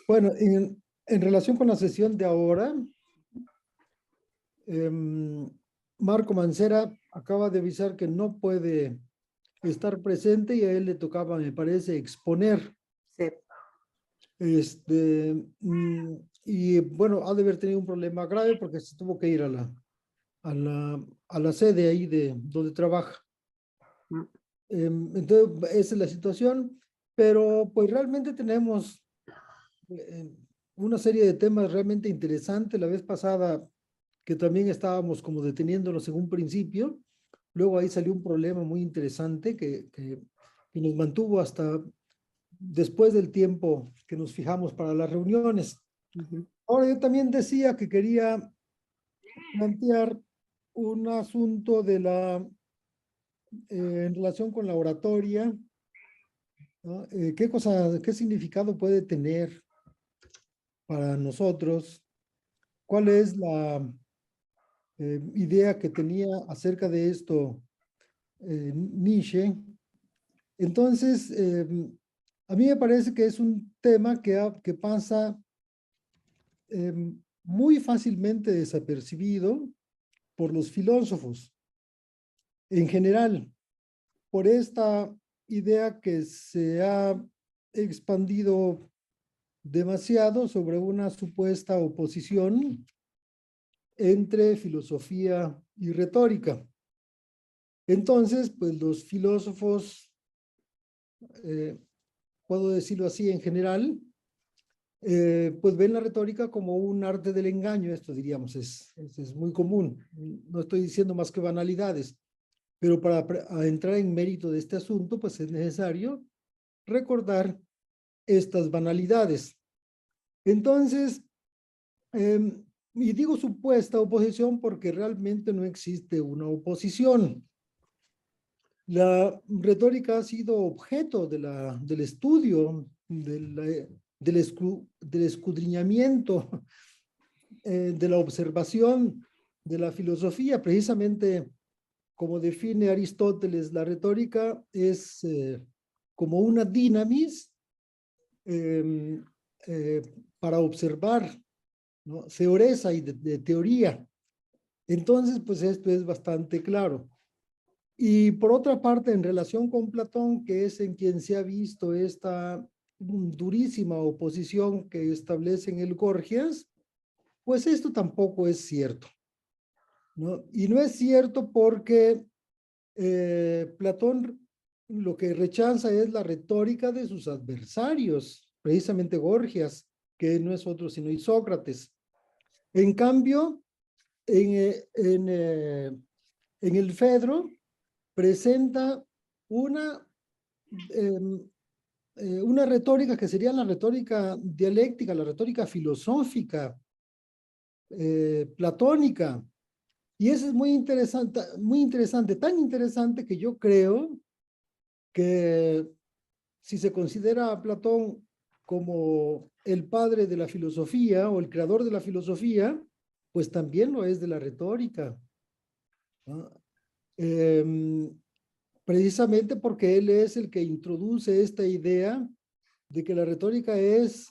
Bueno, en relación con la sesión de ahora, Marco Mancera acaba de avisar que no puede estar presente y a él le tocaba, me parece, exponer. Sí. Y bueno, ha de haber tenido un problema grave porque se tuvo que ir a la sede ahí de donde trabaja. Mm. Entonces, esa es la situación, pero pues realmente tenemos eh, una serie de temas realmente interesantes. La vez pasada que también estábamos como deteniéndonos en un principio, luego ahí salió un problema muy interesante que nos mantuvo hasta después del tiempo que nos fijamos para las reuniones. Ujú. Ahora yo también decía que quería plantear un asunto en relación con la oratoria, ¿no? ¿Qué significado puede tener para nosotros? ¿Cuál es la idea que tenía acerca de esto Nietzsche? Entonces, a mí me parece que es un tema que pasa muy fácilmente desapercibido por los filósofos en general, por esta idea que se ha expandido demasiado sobre una supuesta oposición entre filosofía y retórica. Entonces, pues los filósofos, eh, puedo decirlo así en general, pues ven la retórica como un arte del engaño. Esto diríamos es muy común. No estoy diciendo más que banalidades, pero para entrar en mérito de este asunto, pues es necesario recordar estas banalidades. Entonces, y digo supuesta oposición porque realmente no existe una oposición. La retórica ha sido objeto del estudio, del escudriñamiento, de la observación de la filosofía. Precisamente como define Aristóteles, la retórica es como una dinamis eh, eh, para observar, ¿no? Teoresa y de teoría. Entonces, pues esto es bastante claro. Y por otra parte, en relación con Platón, que es en quien se ha visto esta durísima oposición que establece en el Gorgias, pues esto tampoco es cierto, ¿no? Y no es cierto porque Platón lo que rechaza es la retórica de sus adversarios, precisamente Gorgias, que no es otro sino Isócrates. En cambio, en el Fedro presenta una, eh, una retórica que sería la retórica dialéctica, la retórica filosófica, platónica. Y eso es muy interesante, tan interesante que yo creo que si se considera a Platón como el padre de la filosofía o el creador de la filosofía, pues también lo es de la retórica, ¿no? Eh, Precisamente porque él es el que introduce esta idea de que la retórica es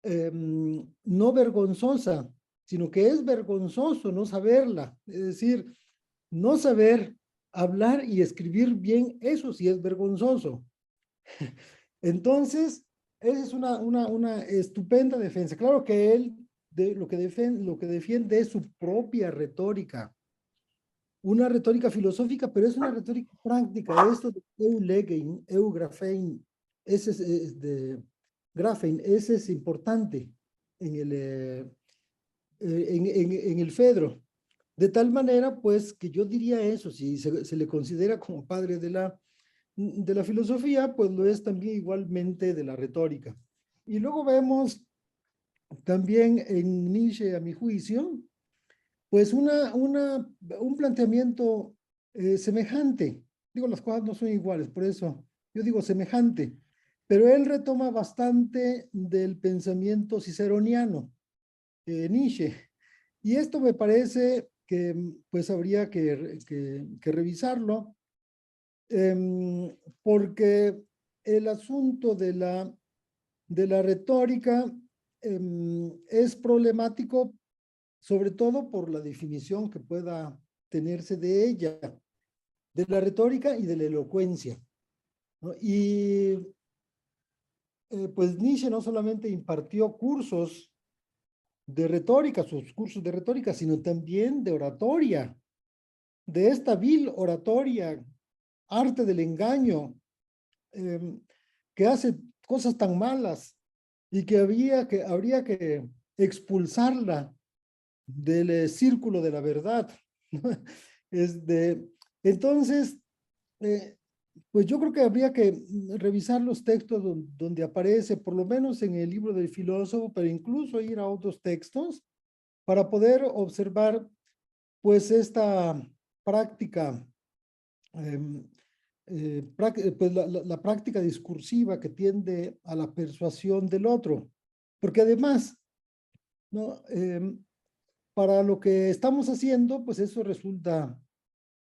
no vergonzosa, sino que es vergonzoso no saberla. Es decir, no saber hablar y escribir bien, eso sí es vergonzoso. Entonces, esa es una estupenda defensa. Claro que él lo que defiende es su propia retórica, una retórica filosófica, pero es una retórica práctica. Esto de eulegein, eugrafein, ese es de grafein, ese es importante en en el Fedro. De tal manera, pues, que yo diría eso, si se le considera como padre de la filosofía, pues lo es también igualmente de la retórica. Y luego vemos también en Nietzsche, a mi juicio, pues un planteamiento semejante. Digo, las cosas no son iguales, por eso yo digo semejante, pero él retoma bastante del pensamiento ciceroniano, Nietzsche. Y esto me parece que pues habría que revisarlo, porque el asunto de la de la retórica es problemático, sobre todo por la definición que pueda tenerse de ella, de la retórica y de la elocuencia, ¿no? Y pues Nietzsche no solamente impartió cursos de retórica, sus cursos de retórica, sino también de oratoria, de esta vil oratoria, arte del engaño, que hace cosas tan malas y que habría que expulsarla del círculo de la verdad. Entonces, eh, pues yo creo que habría que revisar los textos donde aparece, por lo menos en el libro del filósofo, pero incluso ir a otros textos para poder observar pues esta práctica, pues la práctica discursiva que tiende a la persuasión del otro. Porque además, ¿no? Para lo que estamos haciendo, pues eso resulta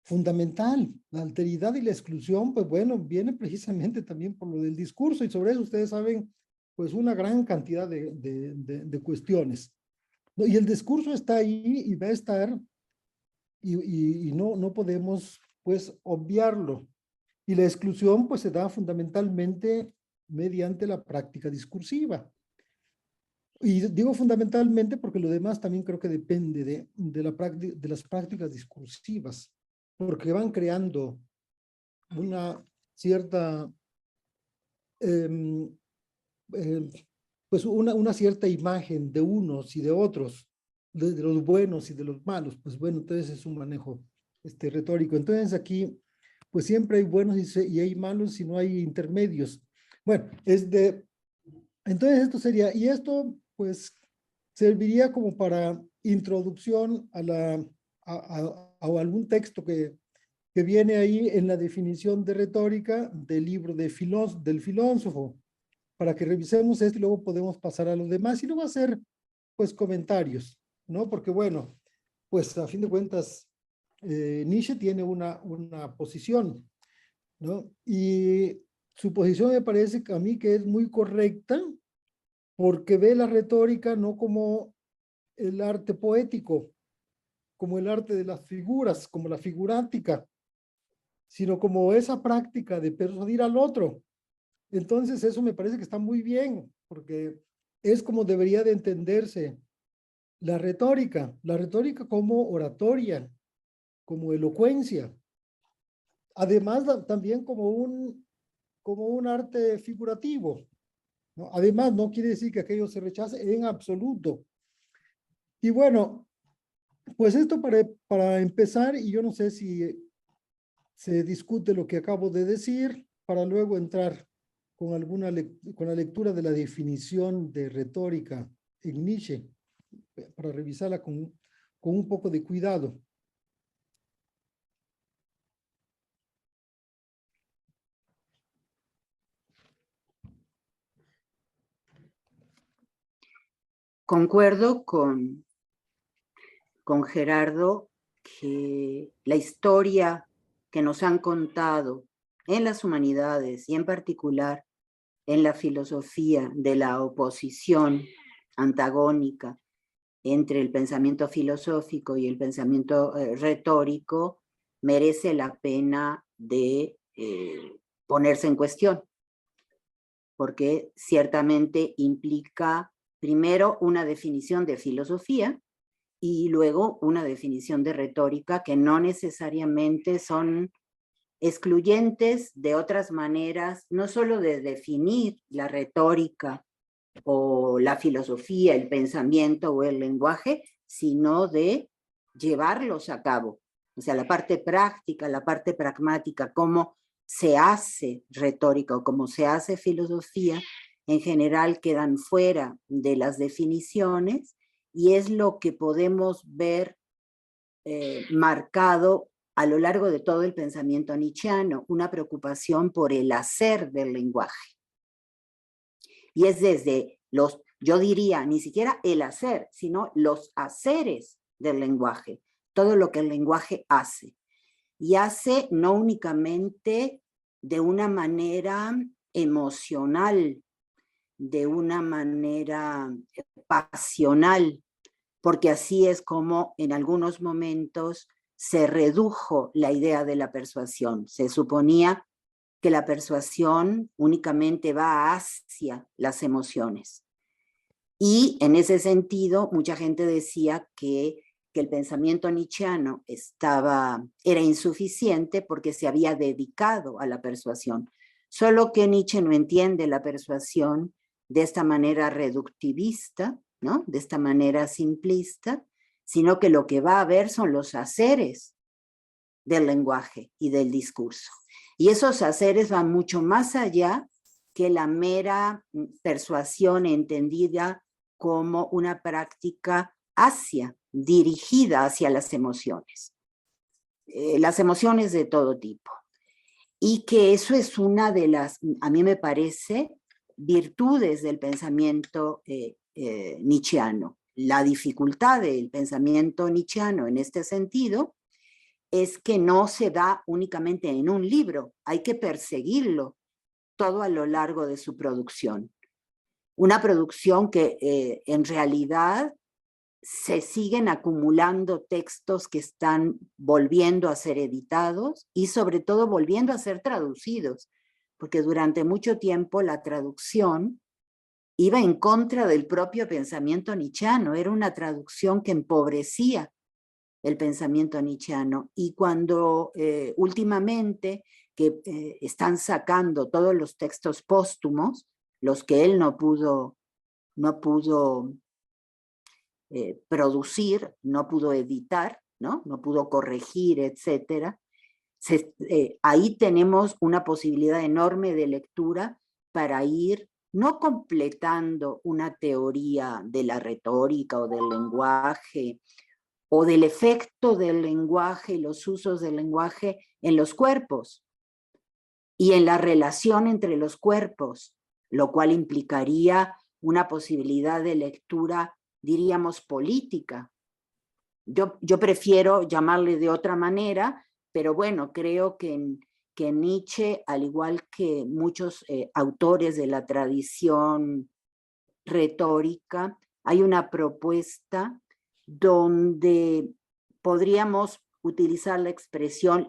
fundamental. La alteridad y la exclusión, pues bueno, viene precisamente también por lo del discurso, y sobre eso ustedes saben, pues una gran cantidad de cuestiones, ¿no? Y el discurso está ahí y va a estar, y no podemos, pues, obviarlo. Y la exclusión, pues, se da fundamentalmente mediante la práctica discursiva. Y digo fundamentalmente porque lo demás también creo que depende de las prácticas discursivas, porque van creando una cierta, eh, eh, pues una cierta imagen de unos y de otros, de los buenos y de los malos. Pues bueno, entonces es un manejo retórico. Entonces aquí, pues siempre hay buenos y hay malos y no hay intermedios. Bueno, entonces esto sería, y esto pues serviría como para introducción a algún texto que viene ahí en la definición de retórica del libro del filósofo, para que revisemos esto y luego podemos pasar a los demás y luego hacer pues comentarios, ¿no? Porque bueno, pues a fin de cuentas, Nietzsche tiene una posición, ¿no? Y su posición me parece a mí que es muy correcta, porque ve la retórica no como el arte poético, como el arte de las figuras, como la figurática, sino como esa práctica de persuadir al otro. Entonces eso me parece que está muy bien, porque es como debería de entenderse la retórica como oratoria, como elocuencia, además también como un arte figurativo, ¿no? Además, no quiere decir que aquello se rechace en absoluto. Y bueno, pues esto para empezar, y yo no sé si se discute lo que acabo de decir, para luego entrar con con la lectura de la definición de retórica en Nietzsche, para revisarla con un poco de cuidado. Concuerdo con Gerardo que la historia que nos han contado en las humanidades y en particular en la filosofía de la oposición antagónica entre el pensamiento filosófico y el pensamiento retórico merece la pena de ponerse en cuestión, porque ciertamente implica primero una definición de filosofía y luego una definición de retórica que no necesariamente son excluyentes de otras maneras, no solo de definir la retórica o la filosofía, el pensamiento o el lenguaje, sino de llevarlos a cabo. O sea, la parte práctica, la parte pragmática, cómo se hace retórica o cómo se hace filosofía, en general quedan fuera de las definiciones y es lo que podemos ver marcado a lo largo de todo el pensamiento nietzscheano, una preocupación por el hacer del lenguaje. Y es desde yo diría, ni siquiera el hacer, sino los haceres del lenguaje, todo lo que el lenguaje hace. Y hace no únicamente de una manera emocional, de una manera pasional, porque así es como en algunos momentos se redujo la idea de la persuasión. Se suponía que la persuasión únicamente va hacia las emociones. Y en ese sentido, mucha gente decía que el pensamiento nietzscheano era insuficiente porque se había dedicado a la persuasión. Solo que Nietzsche no entiende la persuasión de esta manera reductivista, ¿no? De esta manera simplista, sino que lo que va a ver son los haceres del lenguaje y del discurso. Y esos haceres van mucho más allá que la mera persuasión entendida como una práctica dirigida hacia las emociones de todo tipo. Y que eso es una de las, a mí me parece, virtudes del pensamiento nietzscheano. La dificultad del pensamiento nietzscheano en este sentido es que no se da únicamente en un libro, hay que perseguirlo todo a lo largo de su producción. Una producción que en realidad se siguen acumulando textos que están volviendo a ser editados y sobre todo volviendo a ser traducidos, porque durante mucho tiempo la traducción iba en contra del propio pensamiento nietzscheano, era una traducción que empobrecía el pensamiento nietzscheano. Y cuando últimamente que están sacando todos los textos póstumos, los que él no pudo producir, no pudo editar, ¿no? No pudo corregir, etc. Ahí tenemos una posibilidad enorme de lectura para ir no completando una teoría de la retórica o del lenguaje o del efecto del lenguaje y los usos del lenguaje en los cuerpos y en la relación entre los cuerpos, lo cual implicaría una posibilidad de lectura, diríamos, política. Yo prefiero llamarle de otra manera, pero bueno, creo que Nietzsche, al igual que muchos autores de la tradición retórica, hay una propuesta donde podríamos utilizar la expresión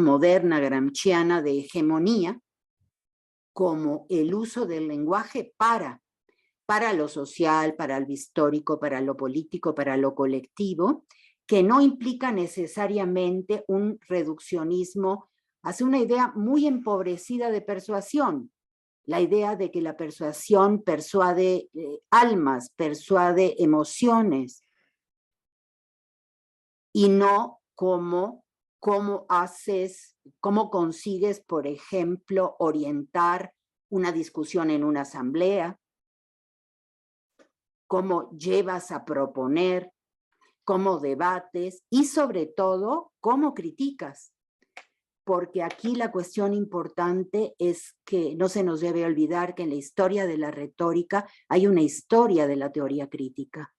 moderna gramsciana de hegemonía como el uso del lenguaje para lo social, para lo histórico, para lo político, para lo colectivo, que no implica necesariamente un reduccionismo hacia una idea muy empobrecida de persuasión, la idea de que la persuasión persuade almas, persuade emociones, y no cómo consigues, por ejemplo, orientar una discusión en una asamblea, cómo llevas a proponer, cómo debates y sobre todo cómo criticas. Porque aquí la cuestión importante es que no se nos debe olvidar que en la historia de la retórica hay una historia de la teoría crítica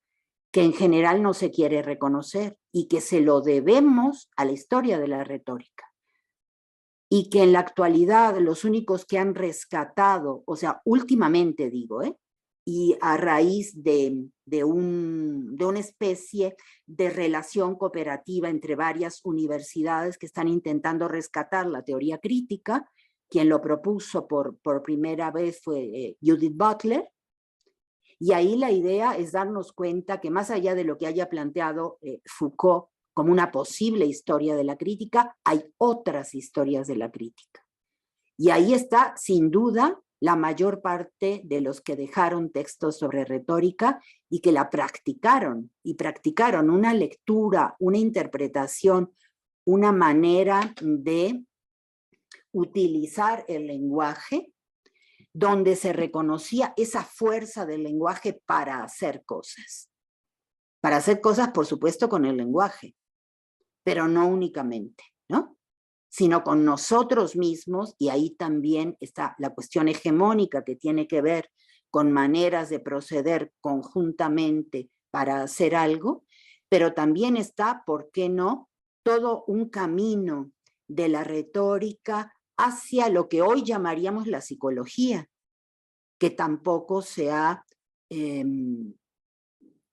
que en general no se quiere reconocer y que se lo debemos a la historia de la retórica. Y que en la actualidad los únicos que han rescatado, o sea, últimamente digo, y a raíz de una especie de relación cooperativa entre varias universidades que están intentando rescatar la teoría crítica, quien lo propuso por primera vez fue Judith Butler, y ahí la idea es darnos cuenta que más allá de lo que haya planteado Foucault como una posible historia de la crítica, hay otras historias de la crítica. Y ahí está, sin duda, la mayor parte de los que dejaron textos sobre retórica y que la practicaron, y practicaron una lectura, una interpretación, una manera de utilizar el lenguaje donde se reconocía esa fuerza del lenguaje para hacer cosas. Para hacer cosas, por supuesto, con el lenguaje, pero no únicamente, ¿no? Sino con nosotros mismos, y ahí también está la cuestión hegemónica que tiene que ver con maneras de proceder conjuntamente para hacer algo, pero también está, ¿por qué no?, todo un camino de la retórica hacia lo que hoy llamaríamos la psicología, que tampoco se ha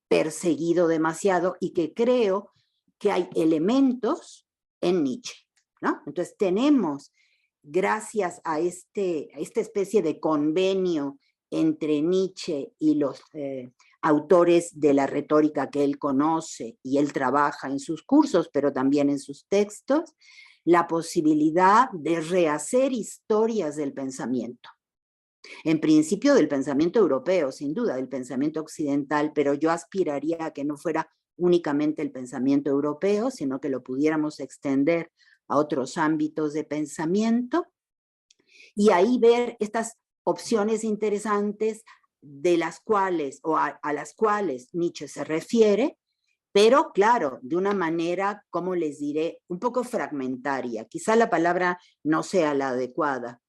perseguido demasiado y que creo que hay elementos en Nietzsche, ¿no? Entonces tenemos, gracias a esta especie de convenio entre Nietzsche y los autores de la retórica que él conoce y él trabaja en sus cursos, pero también en sus textos, la posibilidad de rehacer historias del pensamiento. En principio del pensamiento europeo, sin duda, del pensamiento occidental, pero yo aspiraría a que no fuera únicamente el pensamiento europeo, sino que lo pudiéramos extender a otros ámbitos de pensamiento y ahí ver estas opciones interesantes de las cuales, o a las cuales Nietzsche se refiere, pero claro, de una manera, como les diré, un poco fragmentaria. Quizá la palabra no sea la adecuada,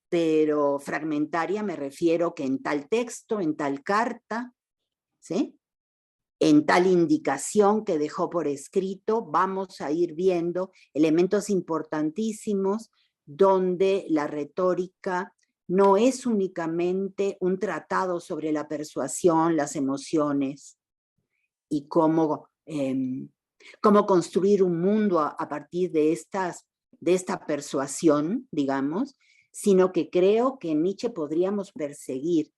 pero fragmentaria me refiero que en tal texto, en tal carta, ¿sí?, en tal indicación que dejó por escrito, vamos a ir viendo elementos importantísimos donde la retórica no es únicamente un tratado sobre la persuasión, las emociones y cómo construir un mundo a partir de esta persuasión, digamos, sino que creo que en Nietzsche podríamos perseguir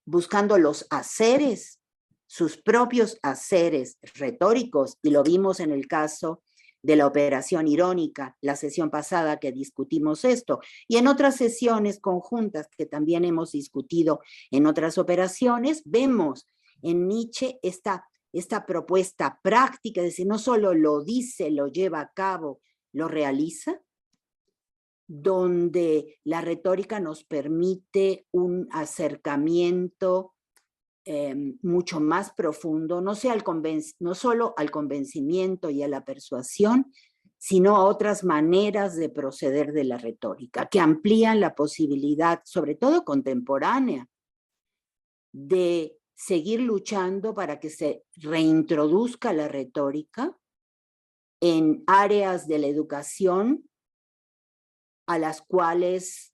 buscando los haceres, sus propios haceres retóricos, y lo vimos en el caso de la operación irónica, la sesión pasada que discutimos esto, y en otras sesiones conjuntas que también hemos discutido en otras operaciones, vemos en Nietzsche esta propuesta práctica, es decir, no solo lo dice, lo lleva a cabo, lo realiza, donde la retórica nos permite un acercamiento mucho más profundo, no solo al convencimiento y a la persuasión, sino a otras maneras de proceder de la retórica, que amplían la posibilidad, sobre todo contemporánea, de seguir luchando para que se reintroduzca la retórica en áreas de la educación a las cuales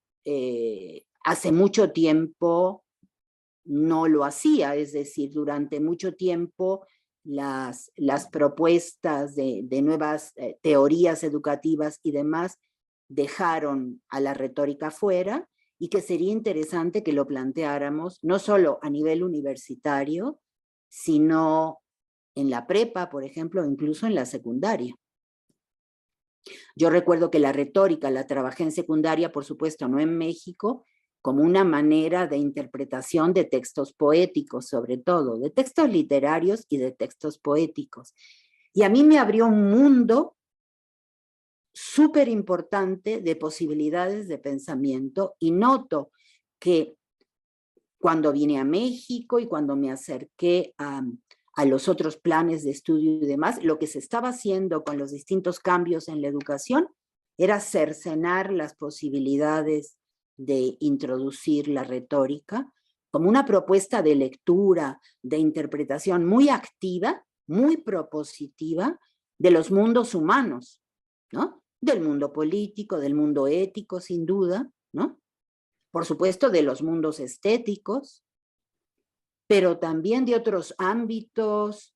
hace mucho tiempo no lo hacía, es decir, durante mucho tiempo las propuestas de nuevas teorías educativas y demás dejaron a la retórica fuera, y que sería interesante que lo planteáramos no solo a nivel universitario, sino en la prepa, por ejemplo, incluso en la secundaria. Yo recuerdo que la retórica la trabajé en secundaria, por supuesto, no en México, como una manera de interpretación de textos poéticos, sobre todo, de textos literarios y de textos poéticos. Y a mí me abrió un mundo súper importante de posibilidades de pensamiento, y noto que cuando vine a México y cuando me acerqué a los otros planes de estudio y demás, lo que se estaba haciendo con los distintos cambios en la educación era cercenar las posibilidades de introducir la retórica como una propuesta de lectura, de interpretación muy activa, muy propositiva de los mundos humanos, ¿no? Del mundo político, del mundo ético, sin duda, ¿no? Por supuesto, de los mundos estéticos, pero también de otros ámbitos,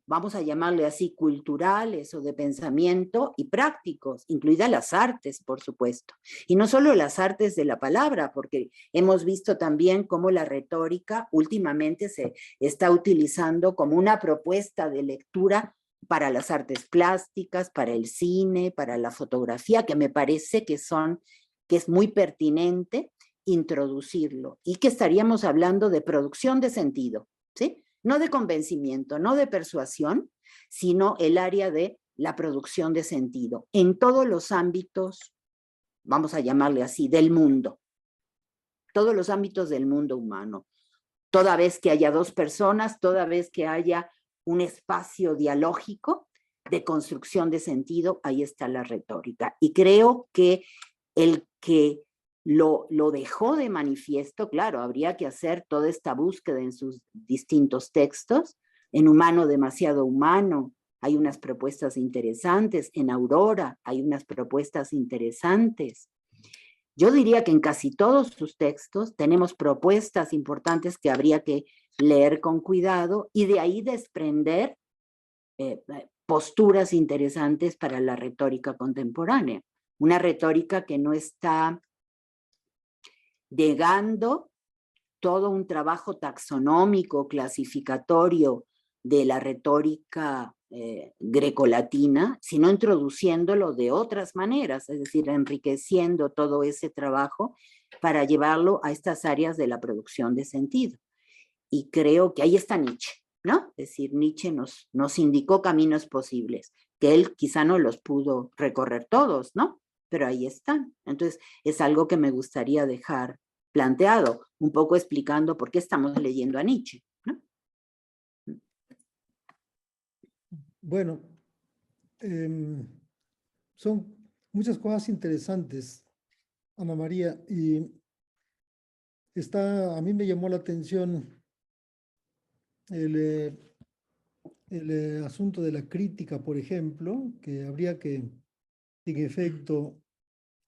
vamos a llamarle así, culturales o de pensamiento y prácticos, incluidas las artes, por supuesto. Y no solo las artes de la palabra, porque hemos visto también cómo la retórica últimamente se está utilizando como una propuesta de lectura para las artes plásticas, para el cine, para la fotografía, que me parece que es muy pertinente introducirlo, y que estaríamos hablando de producción de sentido, ¿sí? No de convencimiento, no de persuasión, sino el área de la producción de sentido en todos los ámbitos, vamos a llamarle así, del mundo, todos los ámbitos del mundo humano. Toda vez que haya dos personas, toda vez que haya un espacio dialógico de construcción de sentido, ahí está la retórica. Y creo que el que lo dejó de manifiesto, claro, habría que hacer toda esta búsqueda en sus distintos textos. En Humano demasiado humano hay unas propuestas interesantes, en Aurora hay unas propuestas interesantes, Yo diría que en casi todos sus textos tenemos propuestas importantes que habría que leer con cuidado y de ahí desprender posturas interesantes para la retórica contemporánea. Una retórica que no está negando todo un trabajo taxonómico, clasificatorio de la retórica grecolatina, sino introduciéndolo de otras maneras, es decir, enriqueciendo todo ese trabajo para llevarlo a estas áreas de la producción de sentido. Y creo que ahí está Nietzsche, ¿no? Es decir, Nietzsche nos indicó caminos posibles, que él quizá no los pudo recorrer todos, ¿no? Pero ahí están. Entonces, es algo que me gustaría dejar planteado, un poco explicando por qué estamos leyendo a Nietzsche, ¿no? Bueno, son muchas cosas interesantes, Ana María, y a mí me llamó la atención el, asunto de la crítica, por ejemplo, que habría que, en efecto,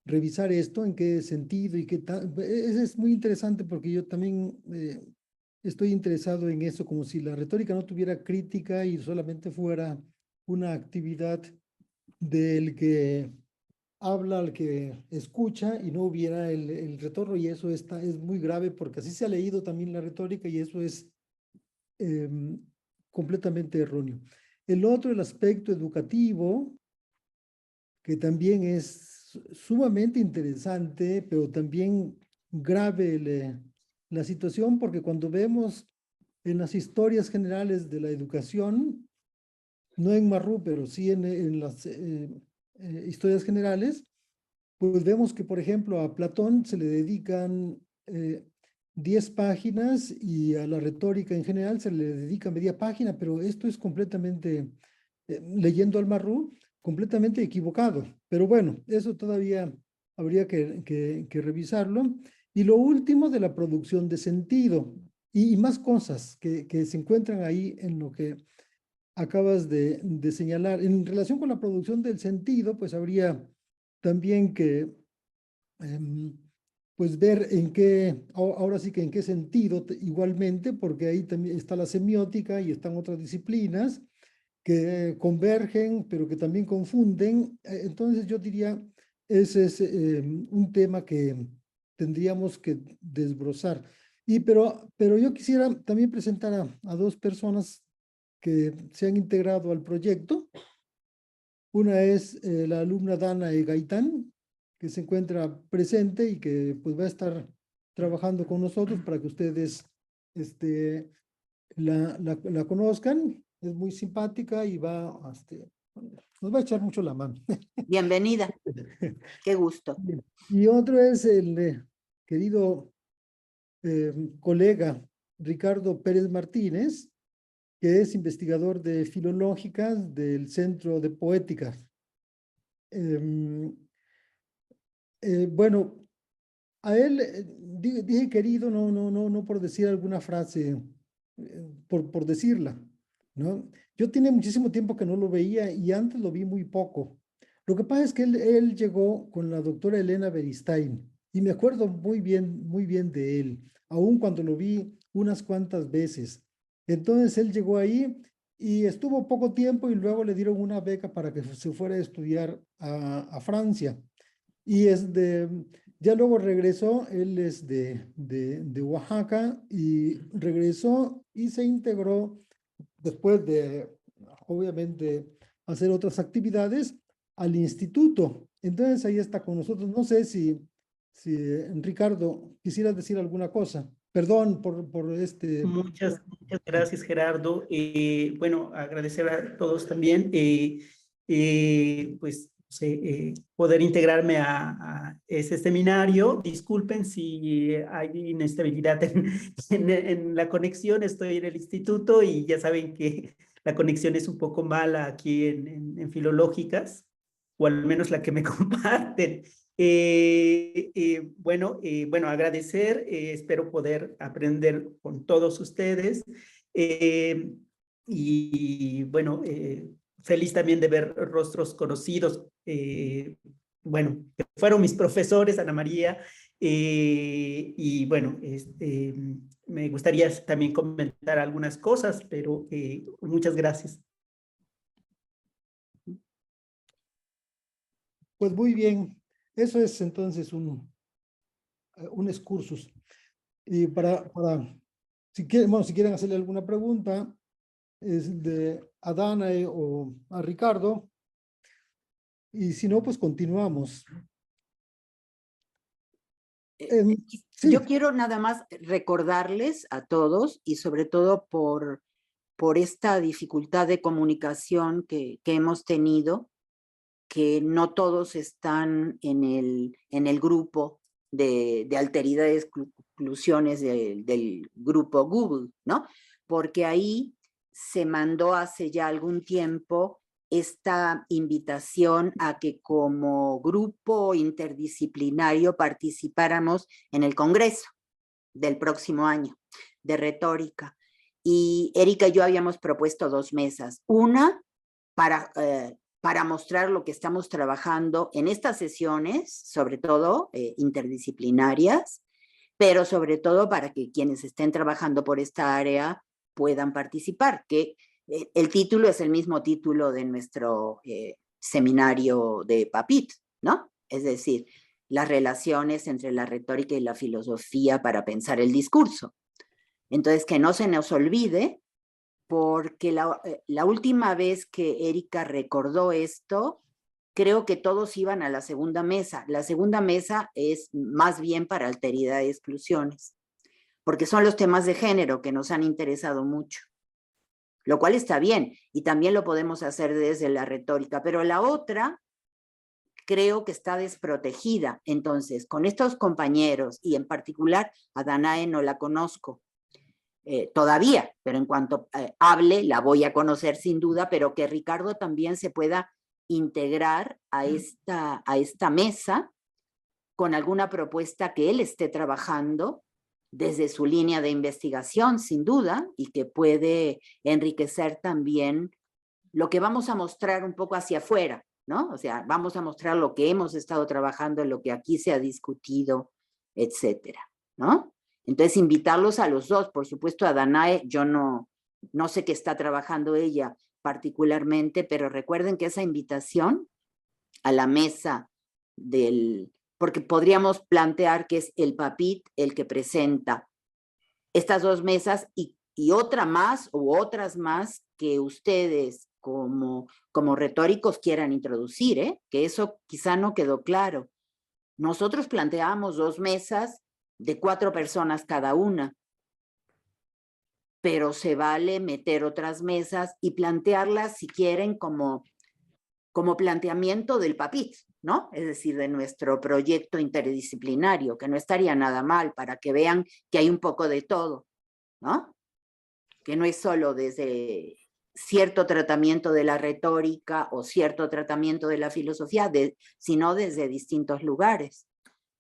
revisar esto, en qué sentido y qué tal. Es muy interesante porque yo también estoy interesado en eso, como si la retórica no tuviera crítica y solamente fuera una actividad del que habla al que escucha y no hubiera el retorno, y eso es muy grave porque así se ha leído también la retórica y eso es em, completamente erróneo. El otro, el aspecto educativo, que también es sumamente interesante, pero también grave la situación, porque cuando vemos en las historias generales de la educación, no en Marrú, pero sí en las historias generales, pues vemos que, por ejemplo, a Platón se le dedican 10 páginas y a la retórica en general se le dedica media página, pero esto es completamente, leyendo al Marrú, completamente equivocado. Pero bueno, eso todavía habría que revisarlo. Y lo último de la producción de sentido y más cosas que se encuentran ahí en lo que acabas de señalar. En relación con la producción del sentido, pues habría también que pues ver en qué, ahora sí que en qué sentido igualmente, porque ahí también está la semiótica y están otras disciplinas que convergen, pero que también confunden. Entonces yo diría, ese es un tema que tendríamos que desbrozar. Pero yo quisiera también presentar a dos personas que se han integrado al proyecto. Una es la alumna Dana Gaitán, que se encuentra presente y que pues va a estar trabajando con nosotros para que ustedes la conozcan. Es muy simpática y nos va a echar mucho la mano. Bienvenida, qué gusto. Y otro es el querido colega Ricardo Pérez Martínez, que es investigador de filológicas del Centro de Poética. Bueno, a él dije querido, no por decir alguna frase, por decirla, ¿no? Yo tiene muchísimo tiempo que no lo veía y antes lo vi muy poco. Lo que pasa es que él llegó con la doctora Elena Beristain y me acuerdo muy bien de él, aun cuando lo vi unas cuantas veces. Entonces él llegó ahí y estuvo poco tiempo y luego le dieron una beca para que se fuera a estudiar a Francia. Y ya luego regresó, él es de Oaxaca y regresó y se integró después de, obviamente, hacer otras actividades al instituto. Entonces ahí está con nosotros. No sé si Ricardo quisiera decir alguna cosa. Perdón por este. Muchas gracias, Gerardo. Bueno, agradecer a todos también. Pues, no sé, poder integrarme a ese seminario. Disculpen si hay inestabilidad en la conexión. Estoy en el instituto y ya saben que la conexión es un poco mala aquí en Filológicas, o al menos la que me comparten. Bueno, agradecer, espero poder aprender con todos ustedes. eh, y bueno, feliz también de ver rostros conocidos bueno, que fueron mis profesores, Ana María, y bueno, me gustaría también comentar algunas cosas, pero muchas gracias. Pues muy bien, eso es entonces un excursus. Y si quieren, bueno, si quieren hacerle alguna pregunta, es a Danae o a Ricardo, y si no, pues continuamos. Sí, Yo quiero nada más recordarles a todos y sobre todo por esta dificultad de comunicación que hemos tenido, que no todos están en el grupo de alteridades, exclusiones del grupo Google, ¿no? Porque ahí se mandó hace ya algún tiempo esta invitación a que como grupo interdisciplinario participáramos en el Congreso del próximo año de retórica. Y Erika y yo habíamos propuesto 2 mesas. Una para mostrar lo que estamos trabajando en estas sesiones, sobre todo interdisciplinarias, pero sobre todo para que quienes estén trabajando por esta área puedan participar, que el título es el mismo título de nuestro seminario de Papit, ¿no? Es decir, las relaciones entre la retórica y la filosofía para pensar el discurso. Entonces, que no se nos olvide, porque la última vez que Erika recordó esto, creo que todos iban a la segunda mesa. La segunda mesa es más bien para alteridad y exclusiones, porque son los temas de género que nos han interesado mucho, lo cual está bien, y también lo podemos hacer desde la retórica, pero la otra creo que está desprotegida. Entonces, con estos compañeros, y en particular a Danae no la conozco todavía, pero en cuanto hable la voy a conocer sin duda, pero que Ricardo también se pueda integrar a esta mesa con alguna propuesta que él esté trabajando desde su línea de investigación, sin duda, y que puede enriquecer también lo que vamos a mostrar un poco hacia afuera, ¿no? O sea, vamos a mostrar lo que hemos estado trabajando, lo que aquí se ha discutido, etcétera, ¿no? Entonces, invitarlos a los dos, por supuesto, a Danae, yo no sé qué está trabajando ella particularmente, pero recuerden que esa invitación a la mesa porque podríamos plantear que es el Papit el que presenta estas 2 mesas y otra más u otras más que ustedes como retóricos quieran introducir, que eso quizá no quedó claro. Nosotros planteábamos 2 mesas de 4 personas cada una, pero se vale meter otras mesas y plantearlas, si quieren, como planteamiento del Papit, ¿no? Es decir, de nuestro proyecto interdisciplinario, que no estaría nada mal para que vean que hay un poco de todo, ¿no? Que no es solo desde cierto tratamiento de la retórica o cierto tratamiento de la filosofía, sino desde distintos lugares.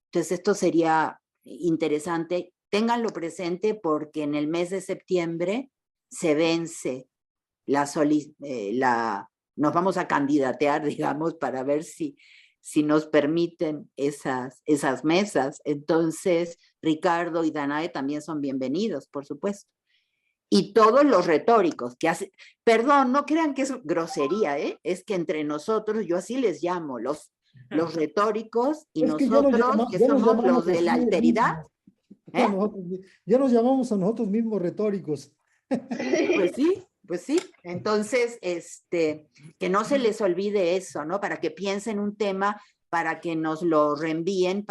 Entonces, esto sería interesante. Ténganlo presente porque en el mes de septiembre se vence nos vamos a candidatear, digamos, para ver si nos permiten esas mesas. Entonces, Ricardo y Danae también son bienvenidos, por supuesto. Y todos los retóricos que hacen, perdón, no crean que es grosería, es que entre nosotros, yo así les llamo, los retóricos y es que nosotros, que somos los de la alteridad. Ya nos llamamos a nosotros mismos retóricos. Pues sí. Entonces, que no se les olvide eso, ¿no? Para que piensen un tema, para que nos lo reenvíen,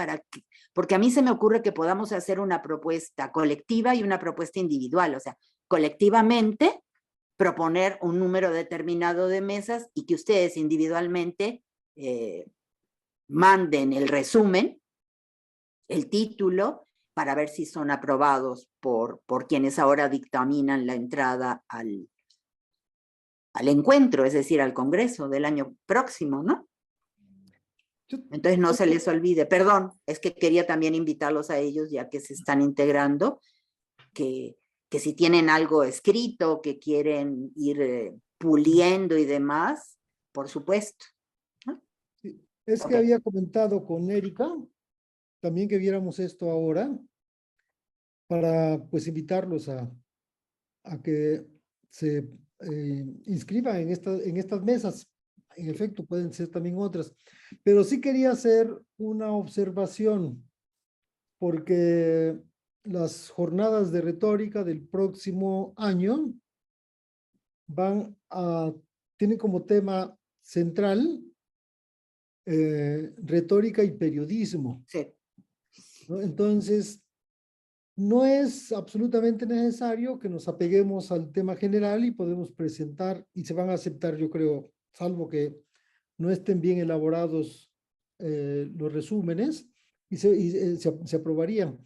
porque a mí se me ocurre que podamos hacer una propuesta colectiva y una propuesta individual, o sea, colectivamente proponer un número determinado de mesas y que ustedes individualmente manden el resumen, el título, para ver si son aprobados por quienes ahora dictaminan la entrada al encuentro, es decir, al Congreso del año próximo, ¿no? Entonces no se les olvide, perdón, es que quería también invitarlos a ellos, ya que se están integrando, que si tienen algo escrito, que quieren ir puliendo y demás, por supuesto. ¿No? es que Ok. había comentado con Erika también que viéramos esto ahora para pues invitarlos a que se inscriban en estas mesas. En efecto, pueden ser también otras. Pero sí quería hacer una observación, porque las jornadas de retórica del próximo año tienen como tema central retórica y periodismo, Sí. ¿no? Entonces, no es absolutamente necesario que nos apeguemos al tema general y podemos presentar y se van a aceptar, yo creo, salvo que no estén bien elaborados los resúmenes se aprobarían.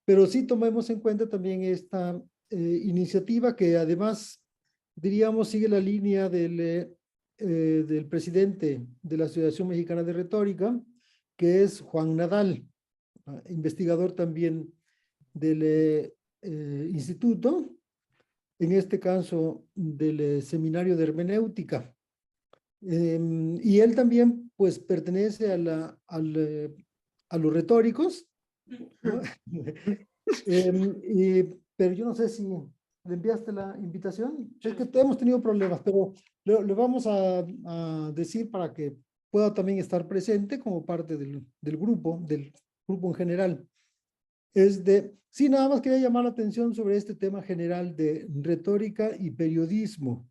Pero sí tomemos en cuenta también esta iniciativa que además, diríamos, sigue la línea del presidente de la Asociación Mexicana de Retórica, que es Juan Nadal, investigador también del instituto, en este caso del Seminario de Hermenéutica. Y él también, pues, pertenece a los retóricos, ¿no? Pero yo no sé si le enviaste la invitación. Es que hemos tenido problemas, pero le vamos a decir para que pueda también estar presente como parte del grupo en general. Sí, nada más quería llamar la atención sobre este tema general de retórica y periodismo.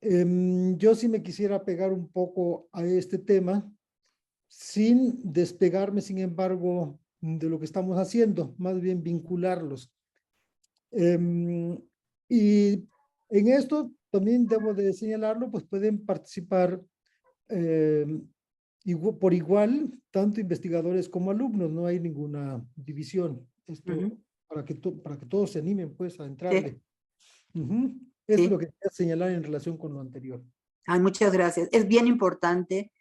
Yo sí me quisiera pegar un poco a este tema, sin despegarme, sin embargo, de lo que estamos haciendo, más bien vincularlos. Y en esto también debo de señalarlo, pues pueden participar por igual, tanto investigadores como alumnos, no hay ninguna división. Esto para que todos se animen pues a entrarle. Sí, Eso es lo sí. que quería señalar en relación con lo anterior. Ay, muchas gracias. Es bien importante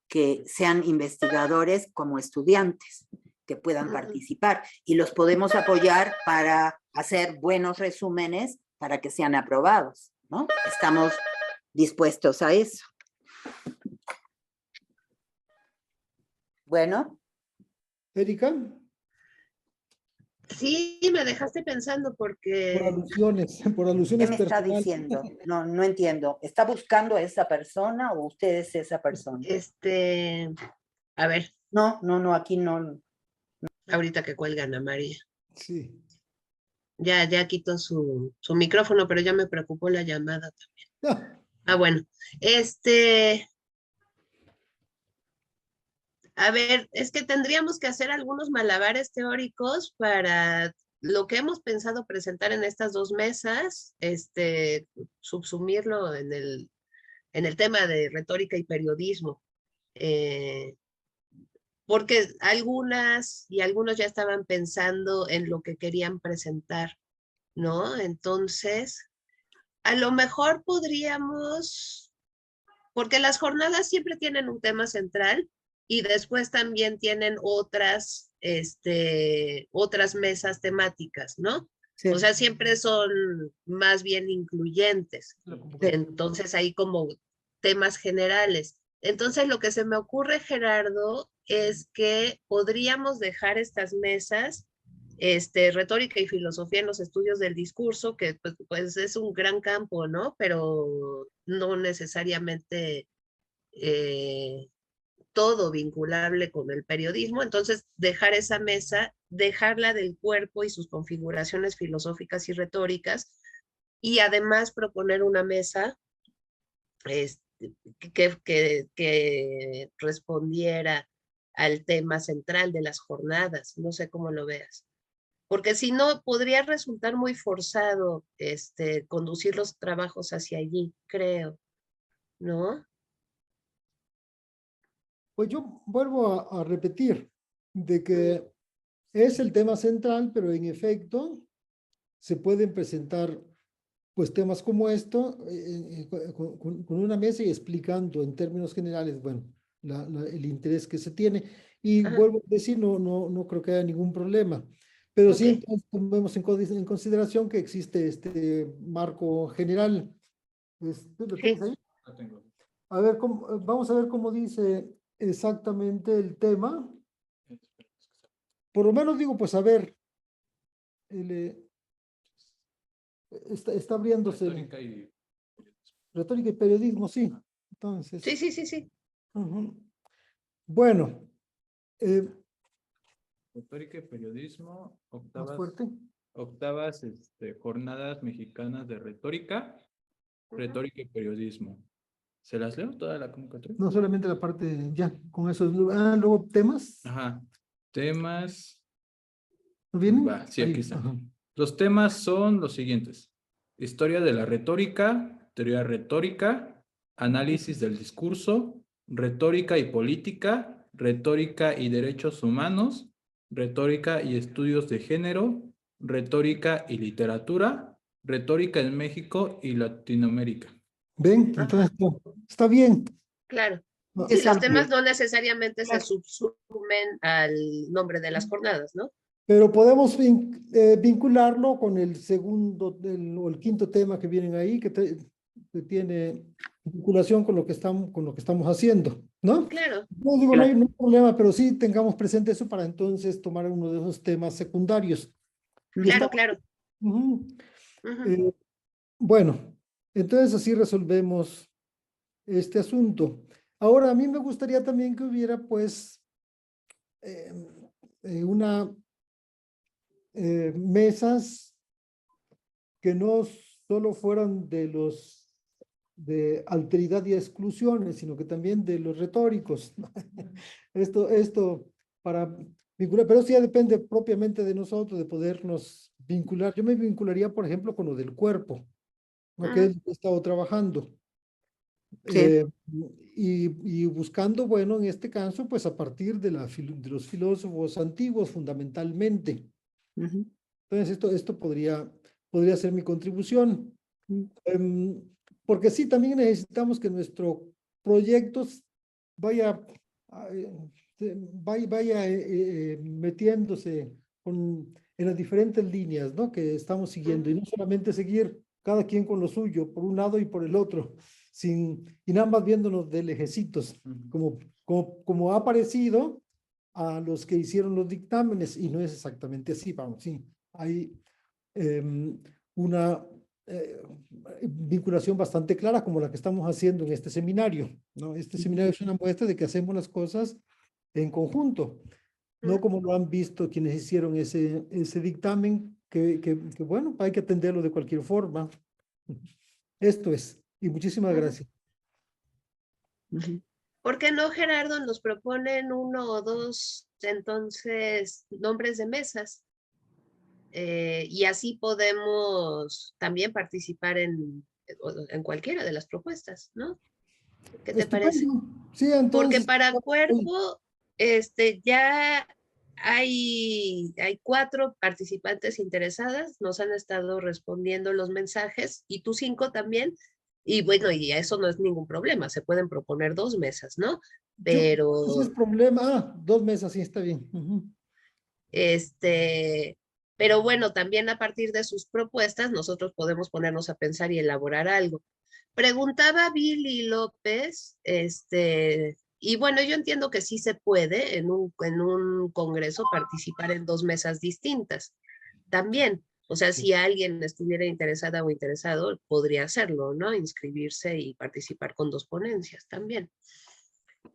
que sean investigadores como estudiantes, que puedan participar y los podemos apoyar para hacer buenos resúmenes para que sean aprobados, ¿no? Estamos dispuestos a eso. Bueno, Erika, Sí, me dejaste pensando por porque, por ¿qué alusiones me está personales. diciendo? No, no entiendo. ¿Está buscando a esa persona o usted es esa persona? a ver, No, aquí no. ahorita que cuelgan a María. Sí. Ya quitó su micrófono, pero ya me preocupó la llamada también. Bueno, a ver, es que tendríamos que hacer algunos malabares teóricos para lo que hemos pensado presentar en estas dos mesas, subsumirlo en el tema de retórica y periodismo. Porque algunas y algunos ya estaban pensando en lo que querían presentar, ¿no? Entonces, a lo mejor podríamos, porque las jornadas siempre tienen un tema central y después también tienen otras mesas temáticas, ¿no? Sí. O sea, siempre son más bien incluyentes. Entonces, hay como temas generales. Entonces, lo que se me ocurre, Gerardo, es que podríamos dejar estas mesas, retórica y filosofía en los estudios del discurso, que pues es un gran campo, ¿no? Pero no necesariamente todo vinculable con el periodismo. Entonces, dejar esa mesa, dejarla del cuerpo y sus configuraciones filosóficas y retóricas, y además proponer una mesa que respondiera al tema central de las jornadas. No sé cómo lo veas. Porque si no, podría resultar muy forzado conducir los trabajos hacia allí, creo, ¿no? Pues yo vuelvo a repetir de que es el tema central, pero en efecto se pueden presentar pues temas como esto con una mesa y explicando en términos generales, bueno, el interés que se tiene. Y Ajá. vuelvo a decir, no creo que haya ningún problema. Pero sí, Ok. entonces tomemos en consideración que existe este marco general. ¿Tú lo tienes Sí. ahí? Lo tengo. A ver, vamos a ver cómo dice exactamente el tema. Por lo menos digo, pues a ver, está abriéndose retórica y periodismo, sí. Entonces, Sí, sí, sí, sí. ujú. Bueno, Retórica y periodismo, más fuerte. octavas jornadas mexicanas de retórica, retórica y periodismo. ¿Se las leo toda la convocatoria? No solamente la parte, ya, con eso. Luego temas. Ajá. Temas. ¿No vienen? Va, sí, Ahí, aquí están. ajá. Los temas son los siguientes: historia de la retórica, teoría retórica, análisis del discurso, retórica y política, retórica y derechos humanos, retórica y estudios de género, retórica y literatura, retórica en México y Latinoamérica. ¿Ven? Entonces, está bien. Claro. No, Sí, Es los amplio. temas no necesariamente se subsumen al nombre de las jornadas, ¿no? pero podemos vincularlo con el segundo o el quinto tema que vienen ahí, que tiene vinculación con lo que estamos haciendo, ¿no? Claro. No digo, no hay problema, pero sí tengamos presente eso para entonces tomar uno de esos temas secundarios. Y Claro, está- claro. Ujú. Ujú. Bueno, entonces así resolvemos este asunto. Ahora, a mí me gustaría también que hubiera, pues, una mesas que no solo fueran de alteridad y exclusiones, sino que también de los retóricos. Esto para vincular, pero sí ya depende propiamente de nosotros, de podernos vincular. Yo me vincularía, por ejemplo, con lo del cuerpo, ¿no? Que Ujú. es lo que he estado trabajando. Sí. Y buscando, bueno, en este caso, pues a partir de los filósofos antiguos fundamentalmente. Ujú. Entonces, esto podría ser mi contribución. Mm. Porque sí, también necesitamos que nuestro proyecto vaya, metiéndose en las diferentes líneas, ¿no? Que estamos siguiendo, y no solamente seguir cada quien con lo suyo, por un lado y por el otro, y nada más viéndonos de lejecitos, como ha parecido a los que hicieron los dictámenes, y no es exactamente así, vamos, sí, hay una vinculación bastante clara como la que estamos haciendo en este seminario, ¿no? Este seminario es una muestra de que hacemos las cosas en conjunto, no como lo han visto quienes hicieron ese dictamen, que bueno, hay que atenderlo de cualquier forma. Esto es, y muchísimas Ujú. gracias. Ujú. ¿Por qué no, Gerardo, nos proponen uno o dos, entonces, nombres de mesas? Y así podemos también participar en cualquiera de las propuestas, ¿no? ¿Qué te parece? Estupendo. Sí, Porque entonces, para oye, cuerpo, ya hay 4 participantes interesadas, nos han estado respondiendo los mensajes y tú 5 también. Y bueno, y eso no es ningún problema, se pueden proponer 2 mesas, ¿no? ese es Pero, problema. 2 mesas, sí, está bien. Ujú. este, pero bueno, también a partir de sus propuestas, nosotros podemos ponernos a pensar y elaborar algo. Preguntaba Billy López, y bueno, yo entiendo que sí se puede en un congreso participar en 2 mesas distintas. También, o sea, si alguien estuviera interesada o interesado, podría hacerlo, ¿no? Inscribirse y participar con 2 ponencias también.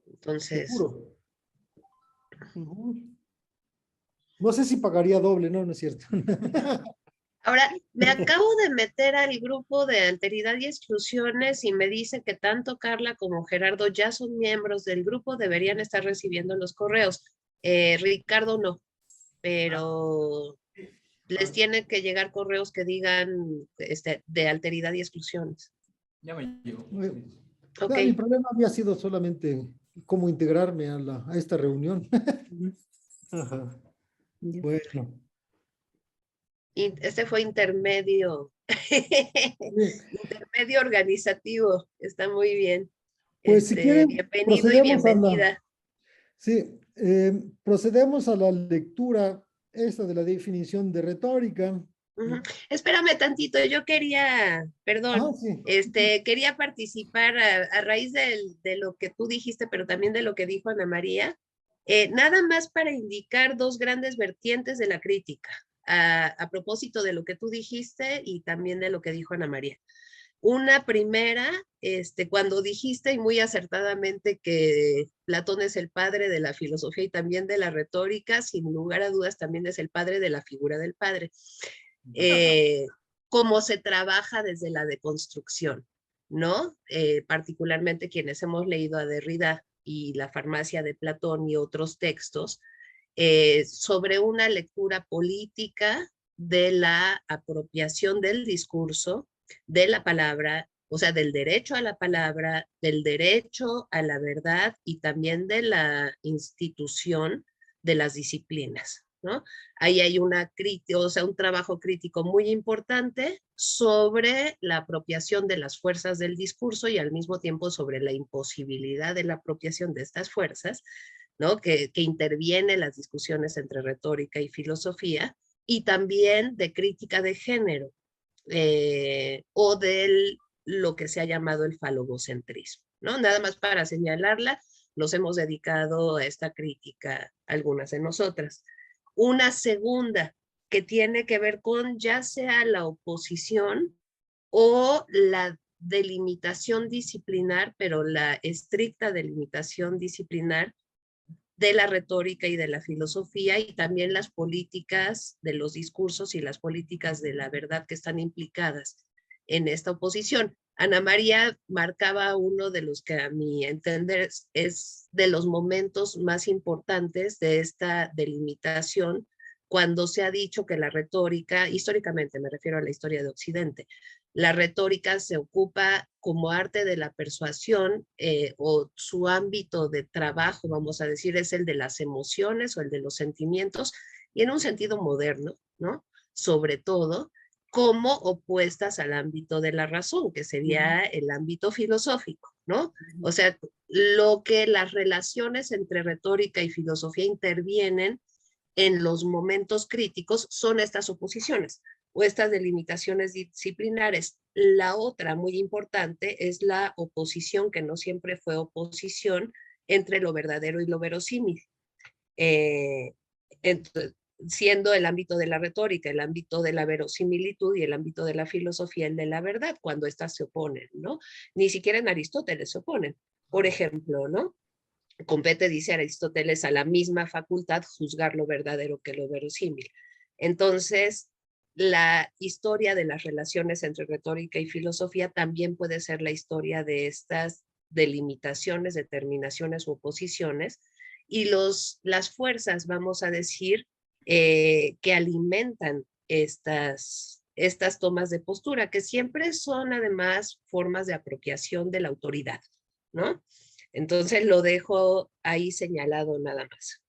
Entonces, Seguro. Ujú. No sé si pagaría doble, no, no es cierto. ahora, me acabo de meter al grupo de alteridad y exclusiones y me dice que tanto Carla como Gerardo ya son miembros del grupo, deberían estar recibiendo los correos. Ricardo no, pero les tienen que llegar correos que digan de alteridad y exclusiones. Ya me llegó. Ok. No, mi problema había sido solamente cómo integrarme a esta reunión. Ujú. Ajá. Ya. Bueno, Y este fue intermedio, bien, intermedio organizativo. Está muy bien. pues si quieren, Bienvenido y bienvenida. sí, procedemos a la lectura esta de la definición de retórica. Ujú. Espérame tantito, yo quería, perdón, sí. quería participar a raíz de lo que tú dijiste, pero también de lo que dijo Ana María, nada más para indicar dos grandes vertientes de la crítica, a propósito de lo que tú dijiste y también de lo que dijo Ana María. Una primera, cuando dijiste y muy acertadamente que Platón es el padre de la filosofía y también de la retórica, sin lugar a dudas también es el padre de la figura del padre. Cómo se trabaja desde la deconstrucción, ¿no? Particularmente quienes hemos leído a Derrida y La farmacia de Platón y otros textos, sobre una lectura política de la apropiación del discurso, de la palabra, o sea, del derecho a la palabra, del derecho a la verdad y también de la institución de las disciplinas, ¿no? Ahí hay una crítica, o sea, un trabajo crítico muy importante sobre la apropiación de las fuerzas del discurso y al mismo tiempo sobre la imposibilidad de la apropiación de estas fuerzas, ¿no? Que interviene en las discusiones entre retórica y filosofía, y también de crítica de género, o de lo que se ha llamado el falogocentrismo, ¿no? Nada más para señalarla, nos hemos dedicado a esta crítica, algunas de nosotras. Una segunda que tiene que ver con ya sea la oposición o la delimitación disciplinar, pero la estricta delimitación disciplinar de la retórica y de la filosofía, y también las políticas de los discursos y las políticas de la verdad que están implicadas en esta oposición. Ana María marcaba uno de los que a mi entender es de los momentos más importantes de esta delimitación, cuando se ha dicho que la retórica, históricamente me refiero a la historia de Occidente, la retórica se ocupa como arte de la persuasión, o su ámbito de trabajo, vamos a decir, es el de las emociones o el de los sentimientos, y en un sentido moderno, ¿no? Sobre todo, como opuestas al ámbito de la razón, que sería el ámbito filosófico, ¿no? O sea, lo que las relaciones entre retórica y filosofía intervienen en los momentos críticos son estas oposiciones o estas delimitaciones disciplinares. La otra muy importante es la oposición, que no siempre fue oposición, entre lo verdadero y lo verosímil. Entonces, siendo el ámbito de la retórica, el ámbito de la verosimilitud, y el ámbito de la filosofía, el de la verdad, cuando éstas se oponen, ¿no? Ni siquiera en Aristóteles se oponen. Por ejemplo, ¿no? Compete, dice Aristóteles, a la misma facultad juzgar lo verdadero que lo verosímil. Entonces, la historia de las relaciones entre retórica y filosofía también puede ser la historia de estas delimitaciones, determinaciones u oposiciones, y las fuerzas, vamos a decir, que alimentan estas tomas de postura, que siempre son además formas de apropiación de la autoridad, ¿no? Entonces lo dejo ahí señalado nada más.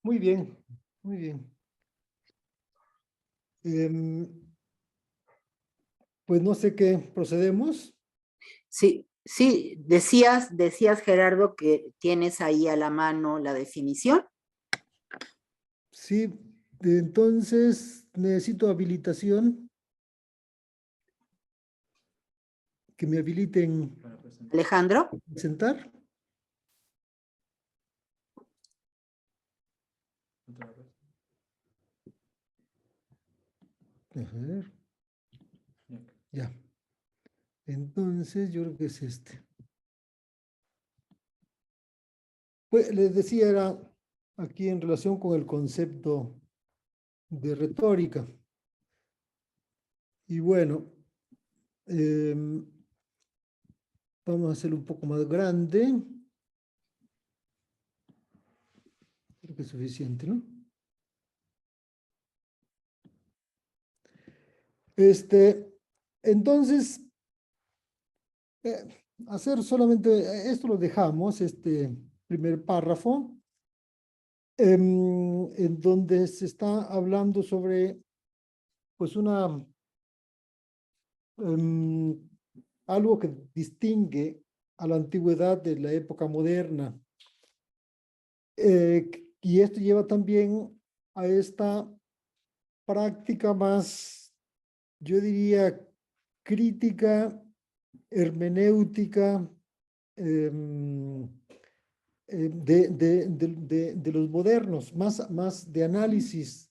Muy bien, muy bien. Pues no sé qué procedemos. Sí, sí, decías Gerardo que tienes ahí a la mano la definición. Sí, entonces necesito habilitación. Que me habiliten Alejandro. a presentar. A ver. Ya. Entonces, yo creo que es este. Pues les decía, era aquí en relación con el concepto de retórica. Y bueno, vamos a hacerlo un poco más grande. Creo que es suficiente, ¿no? Entonces, hacer solamente, esto lo dejamos, este primer párrafo, en donde se está hablando sobre, pues, algo que distingue a la antigüedad de la época moderna. Y esto lleva también a esta práctica más, yo diría, crítica, hermenéutica, de los modernos, más de análisis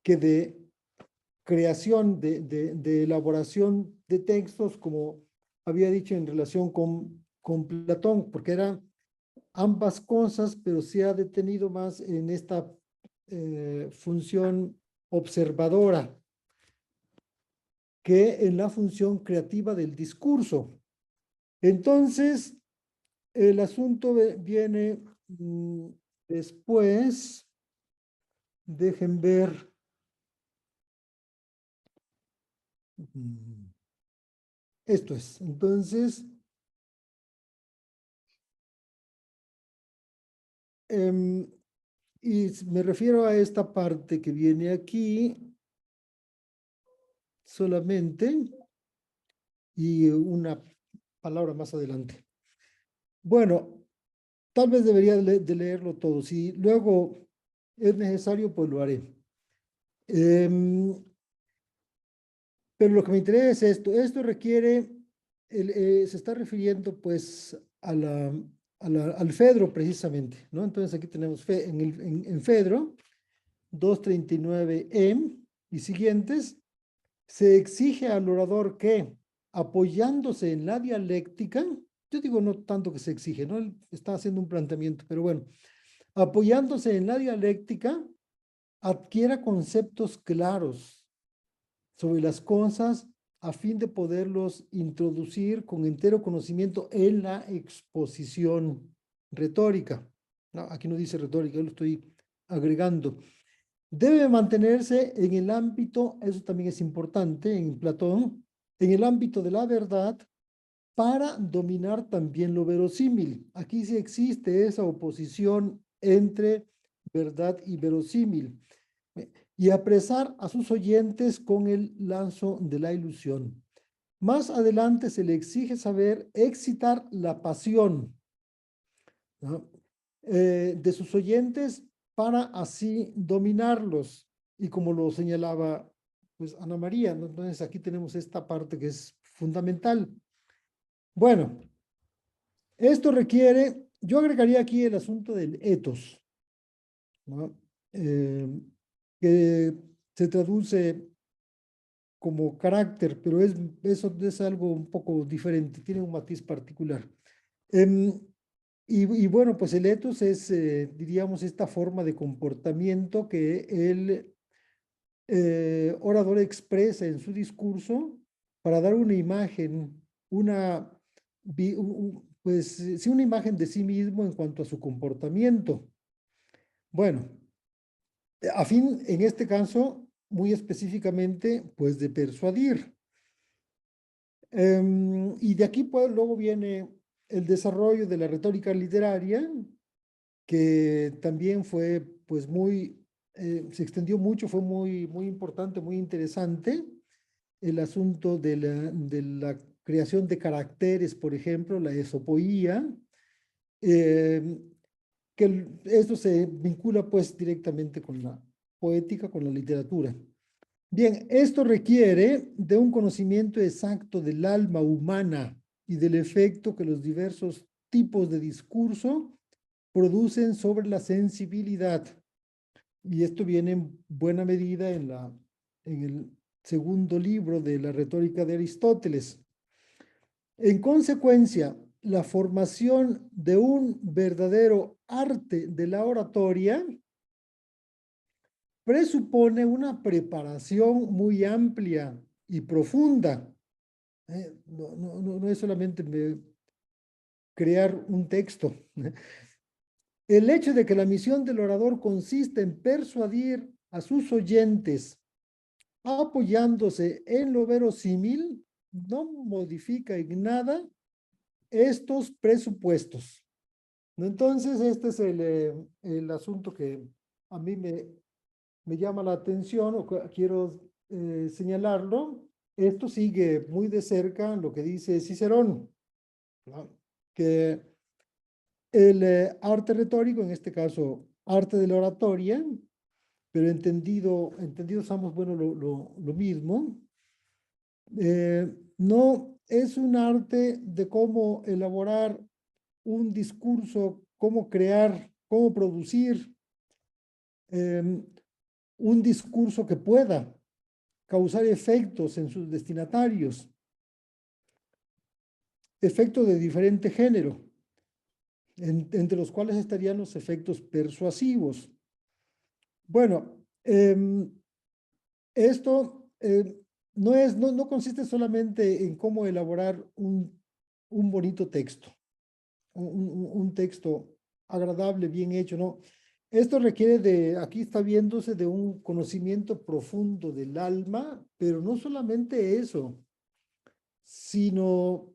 que de creación, de elaboración de textos, como había dicho en relación con Platón, porque eran ambas cosas, pero se ha detenido más en esta función observadora que en la función creativa del discurso. Entonces, el asunto viene después, dejen ver. Esto es, entonces, y me refiero a esta parte que viene aquí solamente y una palabra más adelante. Bueno, tal vez debería de leerlo todo. Si luego es necesario, pues lo haré. Pero lo que me interesa es esto. Esto requiere, se está refiriendo pues al Fedro precisamente, ¿no? Entonces aquí tenemos en Fedro 239 y siguientes, se exige al orador que, apoyándose en la dialéctica, yo digo no tanto que se exige, ¿no? Él está haciendo un planteamiento, pero bueno, apoyándose en la dialéctica, adquiera conceptos claros sobre las cosas a fin de poderlos introducir con entero conocimiento en la exposición retórica. No, aquí no dice retórica, yo lo estoy agregando. Debe mantenerse en el ámbito, eso también es importante en Platón, en el ámbito de la verdad para dominar también lo verosímil. Aquí sí existe esa oposición entre verdad y verosímil. Y apresar a sus oyentes con el lazo de la ilusión. Más adelante se le exige saber excitar la pasión, ¿no? De sus oyentes para así dominarlos. Y como lo señalaba pues Ana María, ¿no? Entonces aquí tenemos esta parte que es fundamental. Bueno, esto requiere, yo agregaría aquí el asunto del etos, ¿no? Que se traduce como carácter, pero eso es algo un poco diferente, tiene un matiz particular. Y bueno, pues el ethos es, diríamos, esta forma de comportamiento que el orador expresa en su discurso para dar una imagen, pues sí, una imagen de sí mismo en cuanto a su comportamiento. Bueno, a fin, en este caso, muy específicamente, pues de persuadir. Y de aquí pues luego viene el desarrollo de la retórica literaria, que también fue pues se extendió mucho, fue muy importante, muy interesante. El asunto de la creación de caracteres, por ejemplo, la esopoía, que esto se vincula pues directamente con la poética, con la literatura. Bien, esto requiere de un conocimiento exacto del alma humana y del efecto que los diversos tipos de discurso producen sobre la sensibilidad. Y esto viene en buena medida en el segundo libro de la retórica de Aristóteles. En consecuencia, la formación de un verdadero arte de la oratoria presupone una preparación muy amplia y profunda. No es solamente crear un texto. El hecho de que la misión del orador consiste en persuadir a sus oyentes apoyándose en lo verosímil no modifica en nada estos presupuestos. Entonces, este es el asunto que a mí me llama la atención o quiero señalarlo. Esto sigue muy de cerca lo que dice Cicerón, ¿no? Que el arte retórico, en este caso arte de la oratoria, pero entendidos ambos, bueno, lo mismo. No es un arte de cómo elaborar un discurso, cómo crear, cómo producir un discurso que pueda causar efectos en sus destinatarios, efectos de diferente género, entre los cuales estarían los efectos persuasivos. Bueno, esto no consiste solamente en cómo elaborar un bonito texto, un texto agradable, bien hecho, ¿no? Esto requiere aquí está viéndose de un conocimiento profundo del alma, pero no solamente eso, sino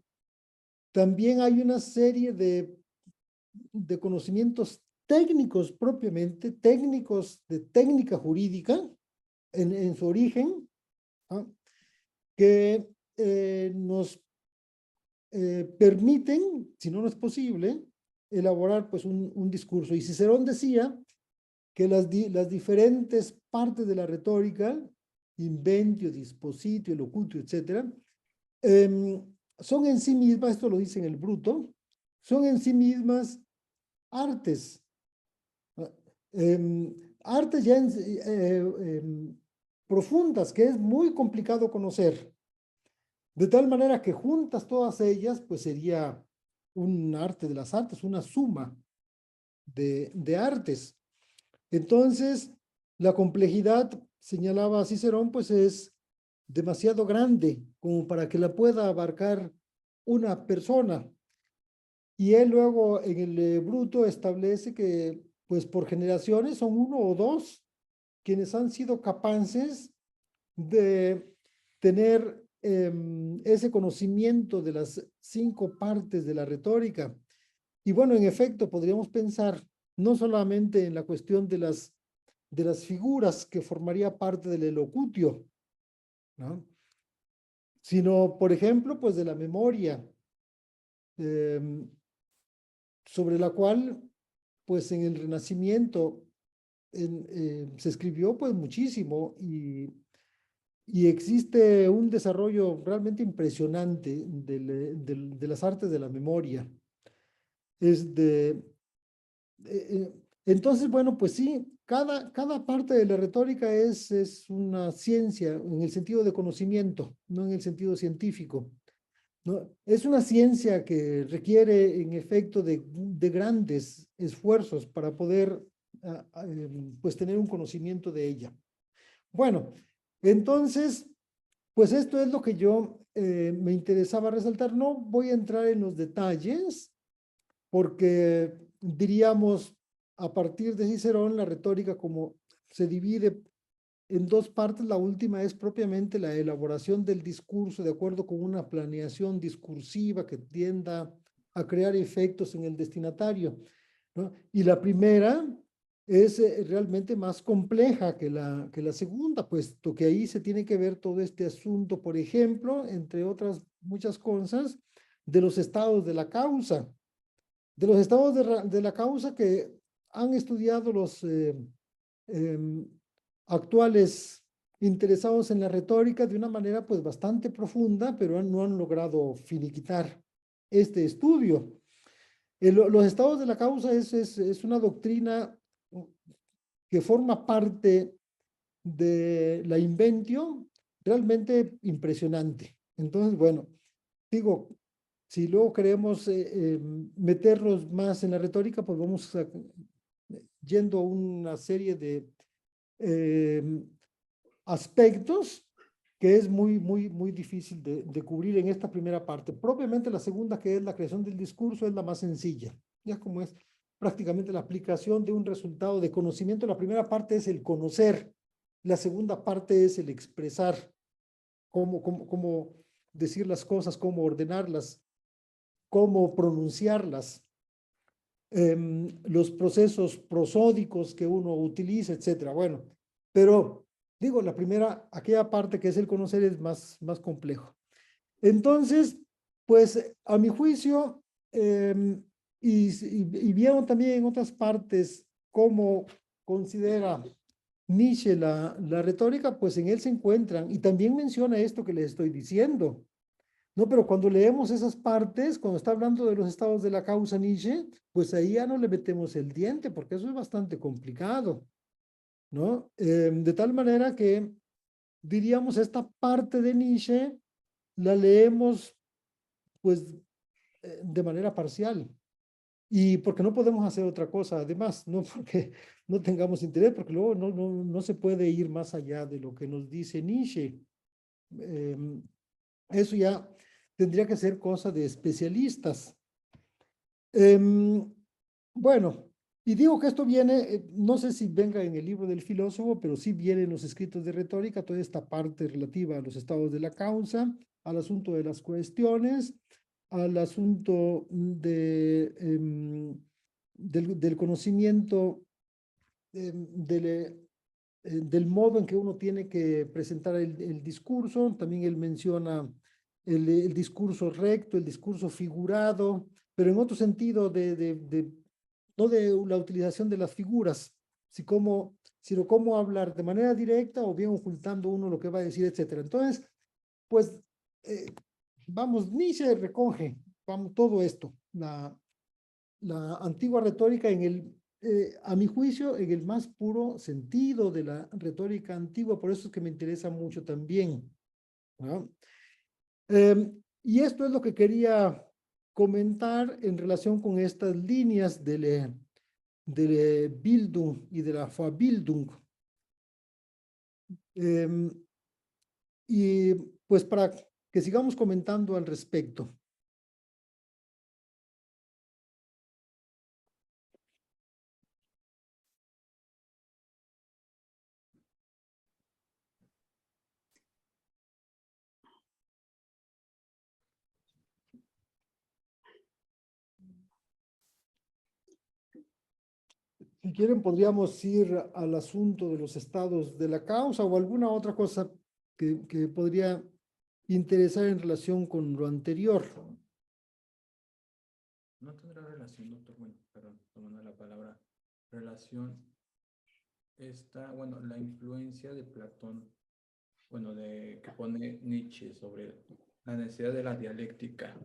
también hay una serie de conocimientos técnicos propiamente, técnicos de técnica jurídica en su origen, ¿ah? Que nos permiten, si no es posible, elaborar pues un discurso. Y Cicerón decía que las diferentes partes de la retórica, inventio, dispositio, locutio, etcétera, son en sí mismas, esto lo dice en el Bruto, son en sí mismas artes. Artes ya profundas, que es muy complicado conocer. De tal manera que juntas todas ellas, pues sería un arte de las artes, una suma de artes. Entonces, la complejidad, señalaba Cicerón, pues es demasiado grande como para que la pueda abarcar una persona. Y él luego en el Bruto establece que pues por generaciones son uno o dos quienes han sido capaces de tener ese conocimiento de las 5 partes de la retórica. Y bueno, en efecto, podríamos pensar no solamente en la cuestión de las figuras que formaría parte del elocutio, ¿no? Sino, por ejemplo, pues de la memoria, sobre la cual, pues en el Renacimiento se escribió pues muchísimo y existe un desarrollo realmente impresionante de las artes de la memoria. Entonces, bueno, pues sí, cada parte de la retórica es una ciencia en el sentido de conocimiento, no en el sentido científico, ¿no? Es una ciencia que requiere, en efecto, de grandes esfuerzos para poder, pues, tener un conocimiento de ella. Bueno, entonces, pues esto es lo que yo me interesaba resaltar. No voy a entrar en los detalles, porque diríamos, a partir de Cicerón, la retórica como se divide en 2 partes. La última es propiamente la elaboración del discurso de acuerdo con una planeación discursiva que tienda a crear efectos en el destinatario, ¿no? Y la primera es realmente más compleja que la segunda, puesto que ahí se tiene que ver todo este asunto, por ejemplo, entre otras muchas cosas, de los estados de la causa. De los estados de la causa que han estudiado los actuales interesados en la retórica de una manera pues bastante profunda, pero no han logrado finiquitar este estudio. Los estados de la causa es una doctrina que forma parte de la inventio realmente impresionante. Entonces, bueno, digo, si luego queremos meterlos más en la retórica, pues vamos yendo a una serie de aspectos que es muy difícil de cubrir en esta primera parte. Propiamente la segunda, que es la creación del discurso, es la más sencilla. Ya como es prácticamente la aplicación de un resultado de conocimiento. La primera parte es el conocer. La segunda parte es el expresar. Cómo decir las cosas, cómo ordenarlas, cómo pronunciarlas, los procesos prosódicos que uno utiliza, etcétera. Bueno, pero digo, la primera, aquella parte que es el conocer es más complejo. Entonces, pues a mi juicio, y vieron también en otras partes cómo considera Nietzsche la retórica, pues en él se encuentran, y también menciona esto que les estoy diciendo, ¿no? Pero cuando leemos esas partes, cuando está hablando de los estados de la causa Nietzsche, pues ahí ya no le metemos el diente, porque eso es bastante complicado, ¿no? De tal manera que, diríamos, esta parte de Nietzsche la leemos, pues, de manera parcial. Y porque no podemos hacer otra cosa, además, no porque no tengamos interés, porque luego no se puede ir más allá de lo que nos dice Nietzsche. Eso ya tendría que ser cosa de especialistas. Bueno, y digo que esto viene, no sé si venga en el libro del filósofo, pero sí viene en los escritos de retórica, toda esta parte relativa a los estados de la causa, al asunto de las cuestiones, al asunto del conocimiento, del modo en que uno tiene que presentar el discurso. También él menciona el discurso recto, el discurso figurado, pero en otro sentido no de la utilización de las figuras, sino cómo hablar de manera directa o bien ocultando uno lo que va a decir, etcétera. Entonces, pues, vamos, Nietzsche recoge todo esto, la antigua retórica a mi juicio, en el más puro sentido de la retórica antigua, por eso es que me interesa mucho también, ¿no? Y esto es lo que quería comentar en relación con estas líneas del Bildung y de la Vorbildung. Y pues para que sigamos comentando al respecto. Si quieren, podríamos ir al asunto de los estados de la causa o alguna otra cosa que podría interesar en relación con lo anterior. No tendrá relación, doctor. Bueno, perdón, tomando la palabra. Relación bueno, la influencia de Platón, bueno, que pone Nietzsche sobre la necesidad de la dialéctica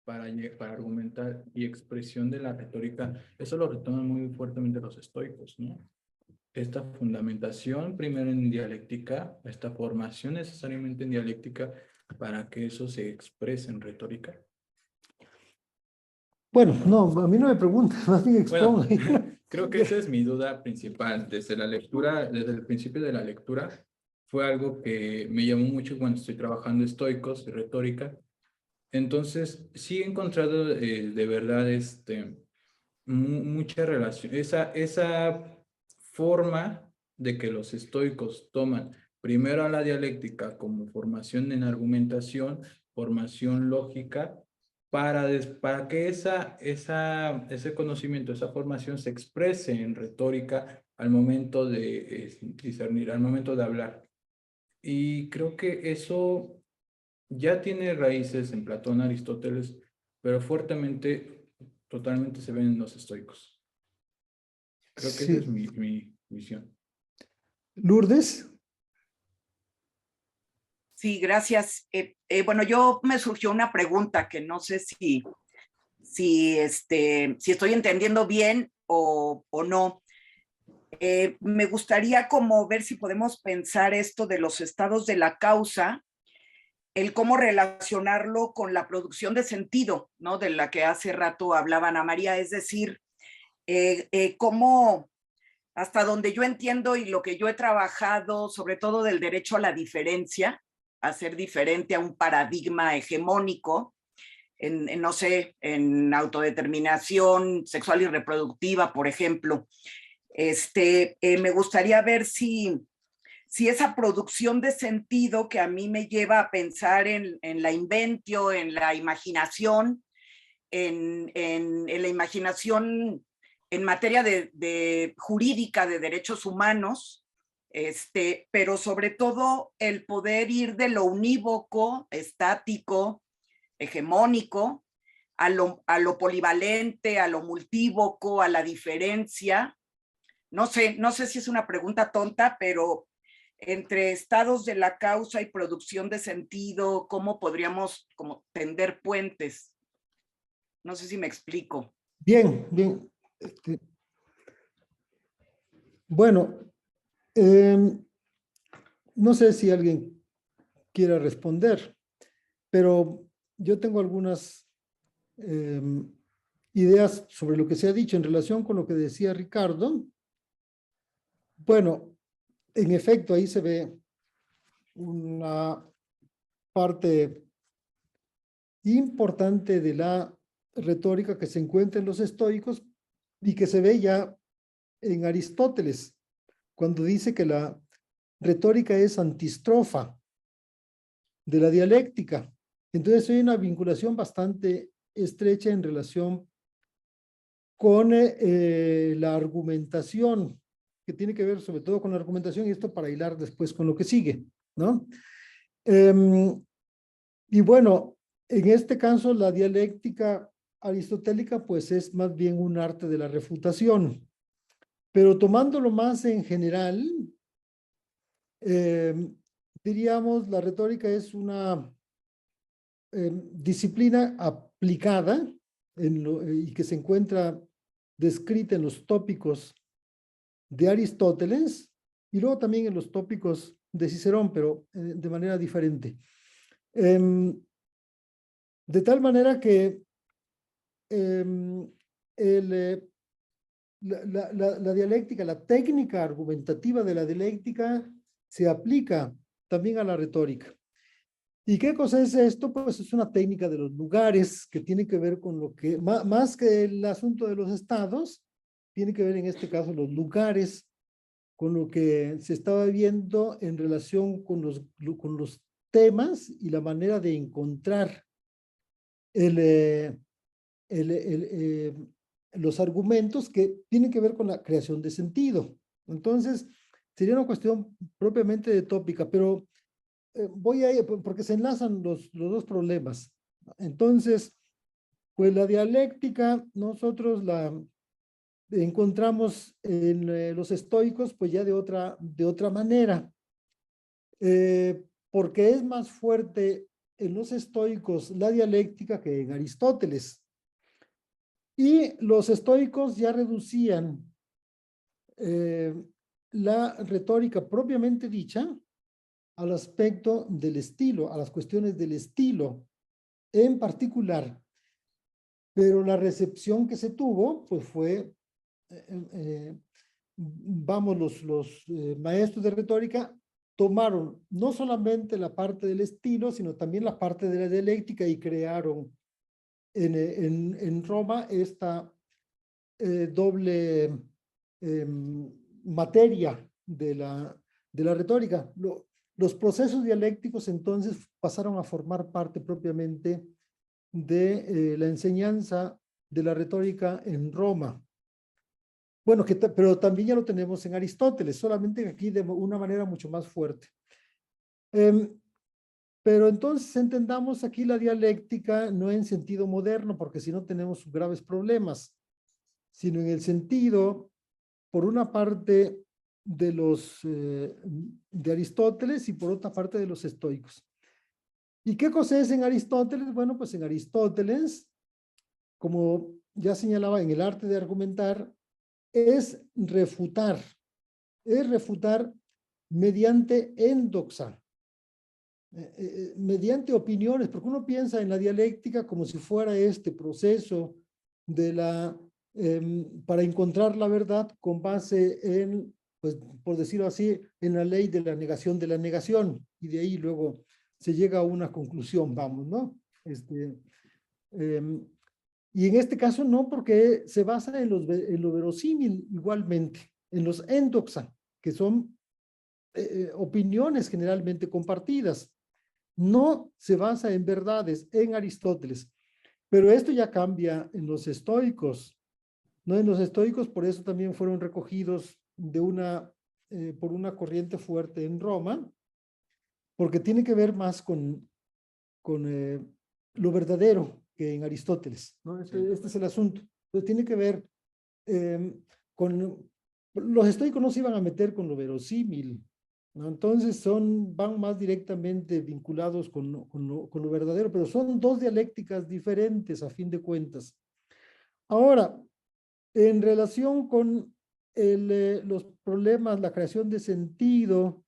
para argumentar y expresión de la retórica, eso lo retoman muy fuertemente los estoicos, ¿no? Esta fundamentación primero en dialéctica, esta formación necesariamente en dialéctica para que eso se exprese en retórica. Bueno, no, a mí no me preguntes, más bien expongo. Bueno, creo que esa es mi duda principal. Desde la lectura, desde el principio de la lectura, fue algo que me llamó mucho cuando estoy trabajando estoicos y retórica. Entonces, sí he encontrado de verdad mucha relación. Esa forma de que los estoicos toman primero a la dialéctica como formación en argumentación, formación lógica, para que ese conocimiento, esa formación se exprese en retórica al momento de discernir, al momento de hablar. Y creo que eso ya tiene raíces en Platón, Aristóteles, pero fuertemente, totalmente se ven en los estoicos. Creo que esa es mi visión. Lourdes. Sí, gracias. Bueno, me surgió una pregunta que no sé si estoy entendiendo bien o no. Me gustaría como ver si podemos pensar esto de los estados de la causa, el cómo relacionarlo con la producción de sentido, ¿no? De la que hace rato hablaba Ana María, es decir, cómo, hasta donde yo entiendo y lo que yo he trabajado, sobre todo del derecho a la diferencia, a ser diferente a un paradigma hegemónico, no sé, en autodeterminación sexual y reproductiva, por ejemplo. Me gustaría ver si esa producción de sentido que a mí me lleva a pensar en la inventio, en la imaginación, en la imaginación en materia de jurídica de derechos humanos, pero sobre todo el poder ir de lo unívoco, estático, hegemónico, a lo polivalente, a lo multívoco, a la diferencia, no sé si es una pregunta tonta, pero entre estados de la causa y producción de sentido, ¿cómo podríamos como tender puentes? No sé si me explico. Bien, bien. Bueno, no sé si alguien quiera responder, pero yo tengo algunas ideas sobre lo que se ha dicho en relación con lo que decía Ricardo. Bueno, en efecto, ahí se ve una parte importante de la retórica que se encuentra en los estoicos y que se ve ya en Aristóteles, cuando dice que la retórica es antistrofa de la dialéctica. Entonces hay una vinculación bastante estrecha en relación con la argumentación, que tiene que ver sobre todo con la argumentación, y esto para hilar después con lo que sigue, ¿no? Y bueno, en este caso la dialéctica aristotélica pues es más bien un arte de la refutación, pero tomándolo más en general, diríamos la retórica es una disciplina aplicada y que se encuentra descrita en los tópicos de Aristóteles y luego también en los tópicos de Cicerón, pero de manera diferente. De tal manera que la dialéctica, la técnica argumentativa de la dialéctica se aplica también a la retórica. ¿Y qué cosa es esto? Pues es una técnica de los lugares que tiene que ver con lo que, más que el asunto de los estados, tiene que ver en este caso los lugares, con lo que se estaba viendo en relación con los temas y la manera de encontrar los argumentos que tienen que ver con la creación de sentido. Entonces, sería una cuestión propiamente de tópica, pero voy a ir, porque se enlazan los dos problemas. Entonces, pues la dialéctica, nosotros la encontramos en los estoicos, pues ya de otra manera, porque es más fuerte en los estoicos la dialéctica que en Aristóteles. Y los estoicos ya reducían la retórica propiamente dicha al aspecto del estilo, a las cuestiones del estilo en particular. Pero la recepción que se tuvo, pues fue, vamos, los maestros de retórica tomaron no solamente la parte del estilo, sino también la parte de la dialéctica y crearon en Roma esta doble materia de la retórica. Los procesos dialécticos entonces pasaron a formar parte propiamente de la enseñanza de la retórica en Roma. Bueno, pero también ya lo tenemos en Aristóteles, solamente aquí de una manera mucho más fuerte. Pero entonces entendamos aquí la dialéctica no en sentido moderno, porque si no tenemos graves problemas, sino en el sentido, por una parte, de Aristóteles y por otra parte de los estoicos. ¿Y qué cosa es en Aristóteles? Bueno, pues en Aristóteles, como ya señalaba en el arte de argumentar, es refutar mediante endoxa, mediante opiniones, porque uno piensa en la dialéctica como si fuera este proceso para encontrar la verdad con base en, pues, por decirlo así, en la ley de la negación, y de ahí luego se llega a una conclusión, vamos, ¿no? Y en este caso no, porque se basa en lo verosímil igualmente, en los endoxa, que son opiniones generalmente compartidas. No se basa en verdades, en Aristóteles. Pero esto ya cambia en los estoicos, ¿no? En los estoicos, por eso también fueron recogidos por una corriente fuerte en Roma, porque tiene que ver más con lo verdadero que en Aristóteles, ¿no? Este es el asunto. Entonces tiene que ver con los estoicos no se iban a meter con lo verosímil, ¿no? Entonces van más directamente vinculados con lo verdadero, pero son dos dialécticas diferentes a fin de cuentas. Ahora, en relación con los problemas, la creación de sentido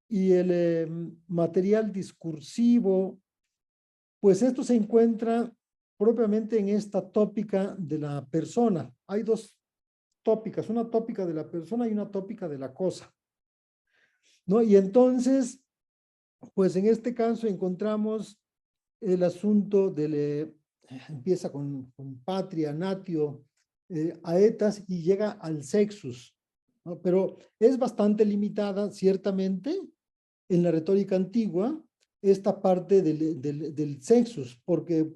y el material discursivo, pues esto se encuentra propiamente en esta tópica de la persona. Hay dos tópicas, una tópica de la persona y una tópica de la cosa, ¿no? Y entonces, pues en este caso encontramos el asunto empieza con patria, natio, aetas y llega al sexus, ¿no? Pero es bastante limitada, ciertamente, en la retórica antigua, esta parte del sexus, porque,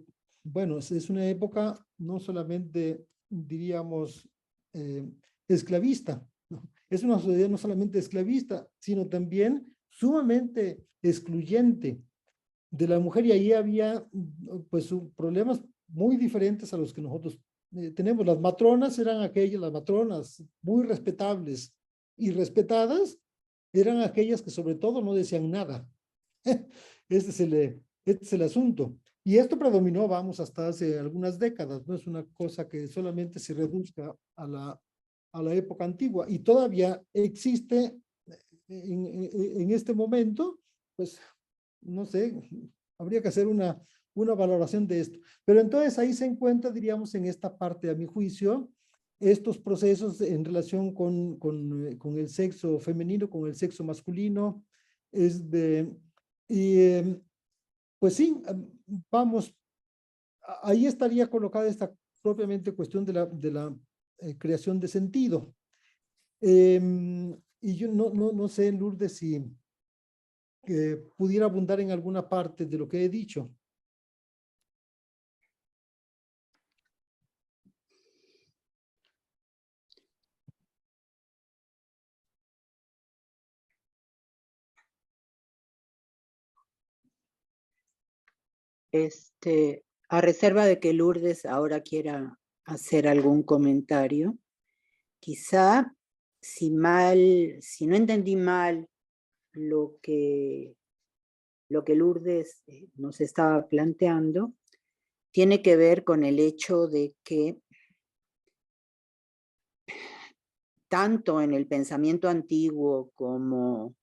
bueno, es una época no solamente, diríamos, esclavista, ¿no? Es una sociedad no solamente esclavista, sino también sumamente excluyente de la mujer, y ahí había pues problemas muy diferentes a los que nosotros tenemos. Las matronas eran aquellas, las matronas muy respetables y respetadas, eran aquellas que sobre todo no decían nada. Este es el asunto. Y esto predominó, vamos, hasta hace algunas décadas, no es una cosa que solamente se reduzca a la época antigua, y todavía existe en este momento, pues, no sé, habría que hacer una valoración de esto. Pero entonces ahí se encuentra, diríamos, en esta parte, a mi juicio, estos procesos en relación con el sexo femenino, con el sexo masculino, pues sí, vamos, ahí estaría colocada esta propiamente cuestión de la creación de sentido. Y yo no sé, Lourdes, si pudiera abundar en alguna parte de lo que he dicho. A reserva de que Lourdes ahora quiera hacer algún comentario, quizá si no entendí mal lo que Lourdes nos estaba planteando, tiene que ver con el hecho de que tanto en el pensamiento antiguo como,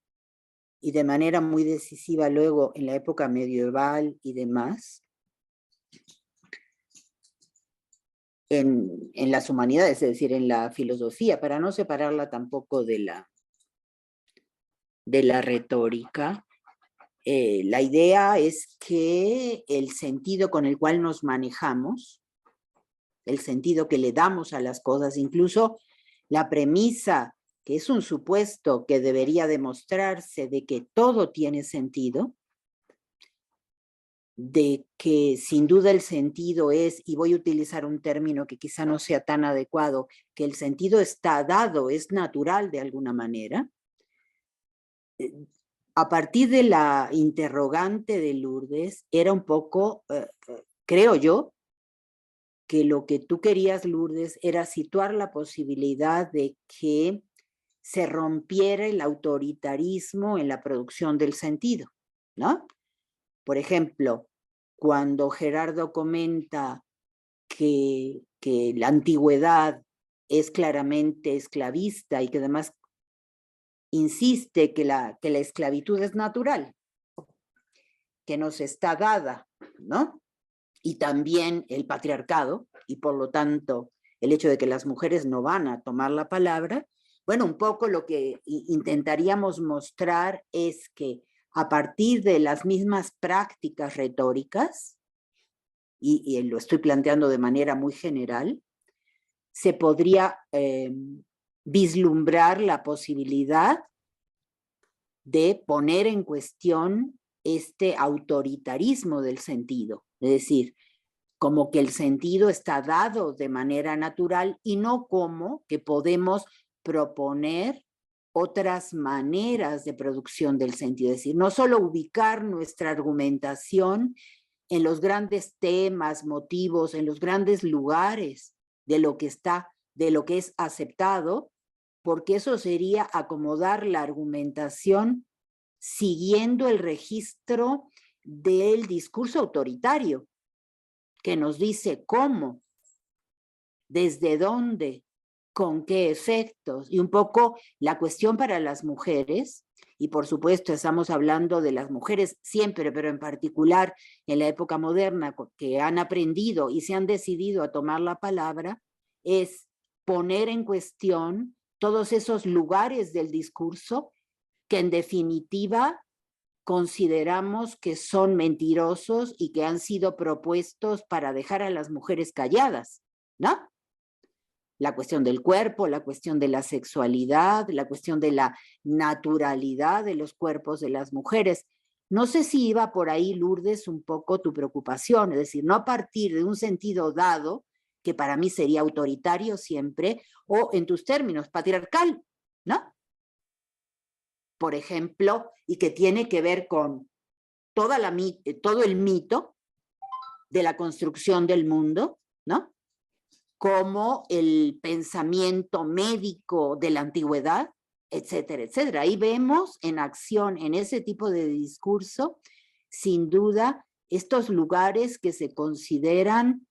y de manera muy decisiva luego en la época medieval y demás, en las humanidades, es decir, en la filosofía, para no separarla tampoco de la retórica, la idea es que el sentido con el cual nos manejamos, el sentido que le damos a las cosas, incluso la premisa, que es un supuesto que debería demostrarse de que todo tiene sentido, de que sin duda el sentido es, y voy a utilizar un término que quizá no sea tan adecuado, que el sentido está dado, es natural de alguna manera. A partir de la interrogante de Lourdes, era un poco, creo yo, que lo que tú querías, Lourdes, era situar la posibilidad de que se rompiera el autoritarismo en la producción del sentido, ¿no? Por ejemplo, cuando Gerardo comenta que la antigüedad es claramente esclavista y que además insiste que la esclavitud es natural, que nos está dada, ¿no? Y también el patriarcado, y por lo tanto el hecho de que las mujeres no van a tomar la palabra, bueno, un poco lo que intentaríamos mostrar es que a partir de las mismas prácticas retóricas, y lo estoy planteando de manera muy general, se podría vislumbrar la posibilidad de poner en cuestión este autoritarismo del sentido, es decir, como que el sentido está dado de manera natural y no como que podemos proponer otras maneras de producción del sentido, es decir, no solo ubicar nuestra argumentación en los grandes temas, motivos, en los grandes lugares de lo que es aceptado, porque eso sería acomodar la argumentación siguiendo el registro del discurso autoritario, que nos dice cómo, desde dónde, con qué efectos, y un poco la cuestión para las mujeres, y por supuesto estamos hablando de las mujeres siempre, pero en particular en la época moderna, que han aprendido y se han decidido a tomar la palabra, es poner en cuestión todos esos lugares del discurso que en definitiva consideramos que son mentirosos y que han sido propuestos para dejar a las mujeres calladas, ¿no? La cuestión del cuerpo, la cuestión de la sexualidad, la cuestión de la naturalidad de los cuerpos de las mujeres. No sé si iba por ahí, Lourdes, un poco tu preocupación, es decir, no a partir de un sentido dado, que para mí sería autoritario siempre, o en tus términos, patriarcal, ¿no? Por ejemplo, y que tiene que ver con todo el mito de la construcción del mundo, ¿no? Como el pensamiento médico de la antigüedad, etcétera, etcétera. Ahí vemos en acción, en ese tipo de discurso, sin duda, estos lugares que se consideran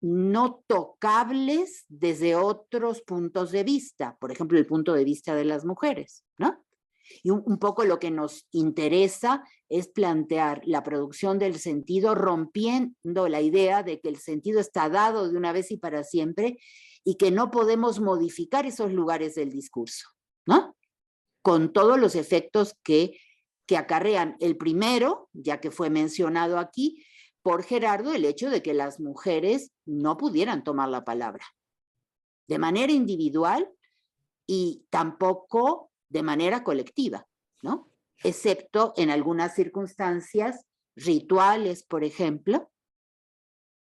no tocables desde otros puntos de vista, por ejemplo, el punto de vista de las mujeres, ¿no? Y un poco lo que nos interesa es plantear la producción del sentido rompiendo la idea de que el sentido está dado de una vez y para siempre y que no podemos modificar esos lugares del discurso, ¿no? Con todos los efectos que acarrean. El primero, ya que fue mencionado aquí por Gerardo, el hecho de que las mujeres no pudieran tomar la palabra de manera individual y tampoco de manera colectiva, ¿no? Excepto en algunas circunstancias rituales, por ejemplo,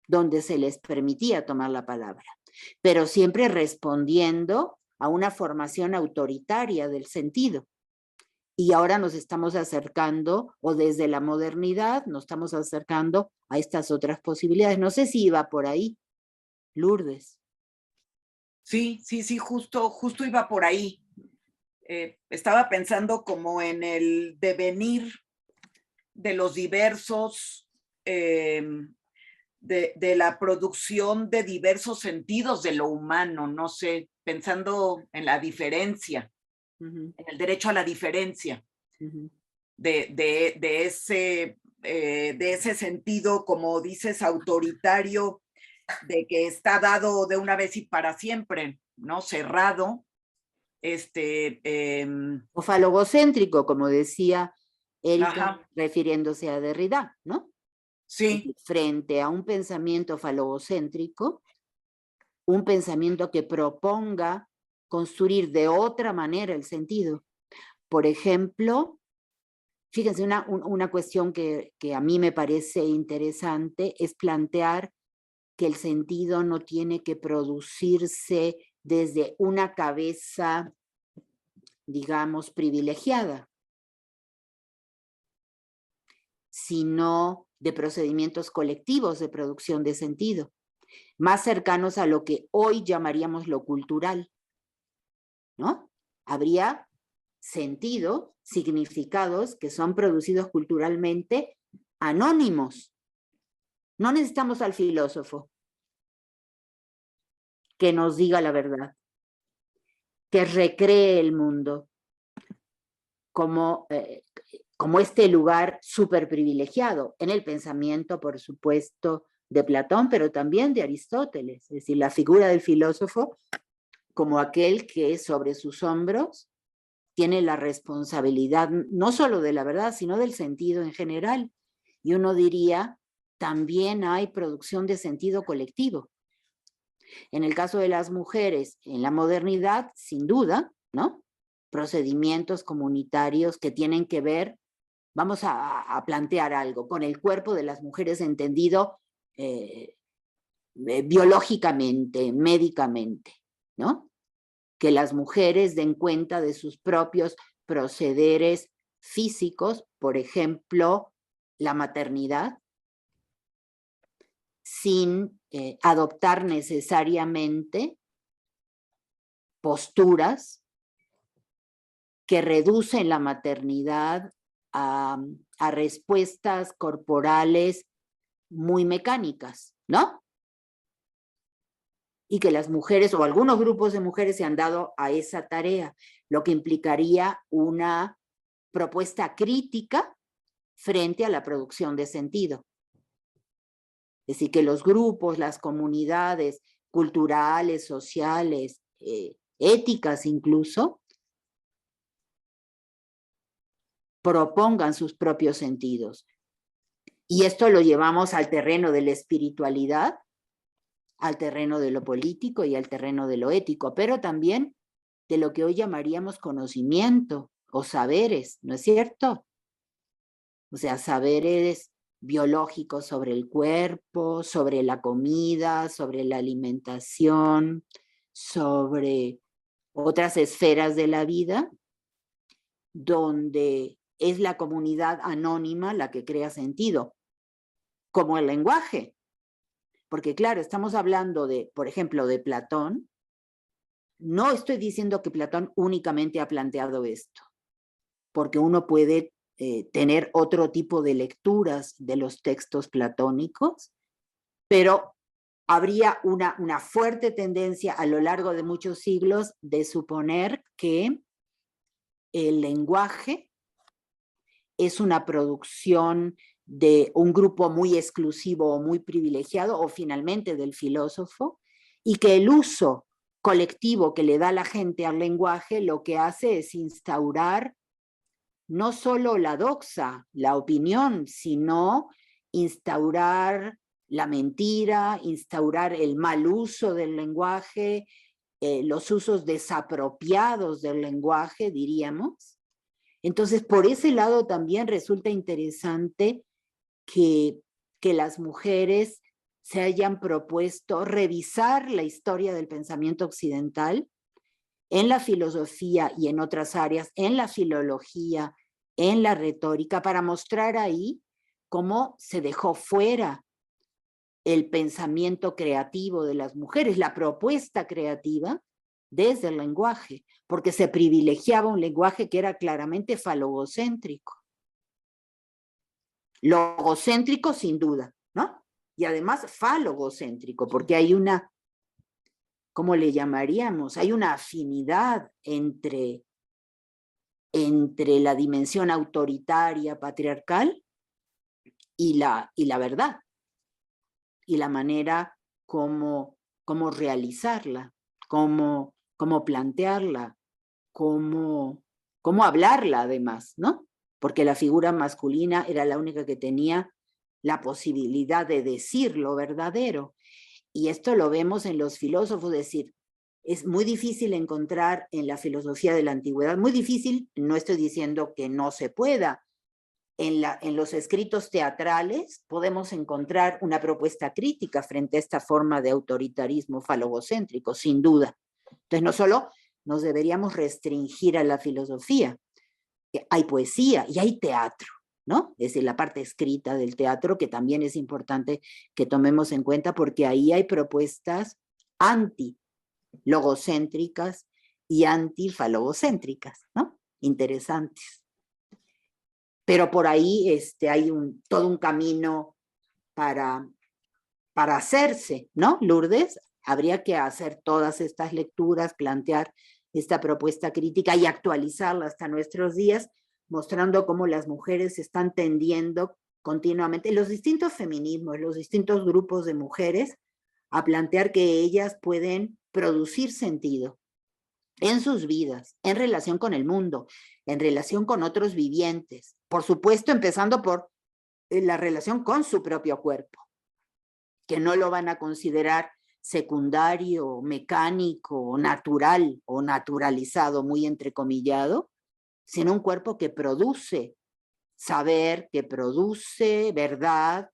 donde se les permitía tomar la palabra, pero siempre respondiendo a una formación autoritaria del sentido. Y ahora nos estamos acercando, o desde la modernidad, nos estamos acercando a estas otras posibilidades. No sé si iba por ahí, Lourdes. Sí, justo iba por ahí. Estaba pensando como en el devenir de los diversos, de la producción de diversos sentidos de lo humano, no sé, pensando en la diferencia, en el derecho a la diferencia, de ese sentido, como dices, autoritario, de que está dado de una vez y para siempre, ¿no? Cerrado. O falogocéntrico, como decía Erika, Ajá. refiriéndose a Derrida, ¿no? Sí. Frente a un pensamiento falogocéntrico, un pensamiento que proponga construir de otra manera el sentido. Por ejemplo, fíjense, una cuestión que a mí me parece interesante es plantear que el sentido no tiene que producirse desde una cabeza, digamos, privilegiada, sino de procedimientos colectivos de producción de sentido, más cercanos a lo que hoy llamaríamos lo cultural, ¿no? Habría sentido, significados que son producidos culturalmente anónimos. No necesitamos al filósofo que nos diga la verdad, que recree el mundo como este lugar súper privilegiado en el pensamiento, por supuesto, de Platón, pero también de Aristóteles. Es decir, la figura del filósofo como aquel que sobre sus hombros tiene la responsabilidad no solo de la verdad, sino del sentido en general. Y uno diría, también hay producción de sentido colectivo. En el caso de las mujeres, en la modernidad, sin duda, ¿no? Procedimientos comunitarios que tienen que ver, vamos a plantear algo, con el cuerpo de las mujeres entendido biológicamente, médicamente, ¿no? Que las mujeres den cuenta de sus propios procederes físicos, por ejemplo, la maternidad, sin adoptar necesariamente posturas que reducen la maternidad a respuestas corporales muy mecánicas, ¿no? Y que las mujeres o algunos grupos de mujeres se han dado a esa tarea, lo que implicaría una propuesta crítica frente a la producción de sentido. Es decir, que los grupos, las comunidades culturales, sociales, éticas incluso, propongan sus propios sentidos. Y esto lo llevamos al terreno de la espiritualidad, al terreno de lo político y al terreno de lo ético, pero también de lo que hoy llamaríamos conocimiento o saberes, ¿no es cierto? O sea, saberes biológicos sobre el cuerpo, sobre la comida, sobre la alimentación, sobre otras esferas de la vida, donde es la comunidad anónima la que crea sentido, como el lenguaje. Porque claro, estamos hablando de, por ejemplo, de Platón. No estoy diciendo que Platón únicamente ha planteado esto, porque uno puede tener otro tipo de lecturas de los textos platónicos, pero habría una fuerte tendencia a lo largo de muchos siglos de suponer que el lenguaje es una producción de un grupo muy exclusivo o muy privilegiado, o finalmente del filósofo, y que el uso colectivo que le da la gente al lenguaje lo que hace es instaurar no solo la doxa, la opinión, sino instaurar la mentira, instaurar el mal uso del lenguaje, los usos desapropiados del lenguaje, diríamos. Entonces, por ese lado también resulta interesante que las mujeres se hayan propuesto revisar la historia del pensamiento occidental en la filosofía y en otras áreas, en la filología, en la retórica, para mostrar ahí cómo se dejó fuera el pensamiento creativo de las mujeres, la propuesta creativa desde el lenguaje, porque se privilegiaba un lenguaje que era claramente falogocéntrico. Logocéntrico sin duda, ¿no? Y además falogocéntrico, porque hay una, ¿cómo le llamaríamos? Hay una afinidad entre la dimensión autoritaria, patriarcal, y la verdad, y la manera como realizarla, cómo plantearla, cómo hablarla además, ¿no? Porque la figura masculina era la única que tenía la posibilidad de decir lo verdadero. Y esto lo vemos en los filósofos, es decir, es muy difícil encontrar en la filosofía de la antigüedad, muy difícil, no estoy diciendo que no se pueda. En los escritos teatrales podemos encontrar una propuesta crítica frente a esta forma de autoritarismo falogocéntrico, sin duda. Entonces, no solo nos deberíamos restringir a la filosofía, hay poesía y hay teatro, ¿no? Es decir, la parte escrita del teatro, que también es importante que tomemos en cuenta, porque ahí hay propuestas anti-logocéntricas y anti-falogocéntricas, ¿no? Interesantes. Pero por ahí hay todo un camino para hacerse, ¿no, Lourdes? Habría que hacer todas estas lecturas, plantear esta propuesta crítica y actualizarla hasta nuestros días, mostrando cómo las mujeres están tendiendo continuamente, los distintos feminismos, los distintos grupos de mujeres, a plantear que ellas pueden producir sentido en sus vidas, en relación con el mundo, en relación con otros vivientes, por supuesto empezando por la relación con su propio cuerpo, que no lo van a considerar secundario, mecánico, natural o naturalizado, muy entrecomillado, sino un cuerpo que produce saber, que produce verdad,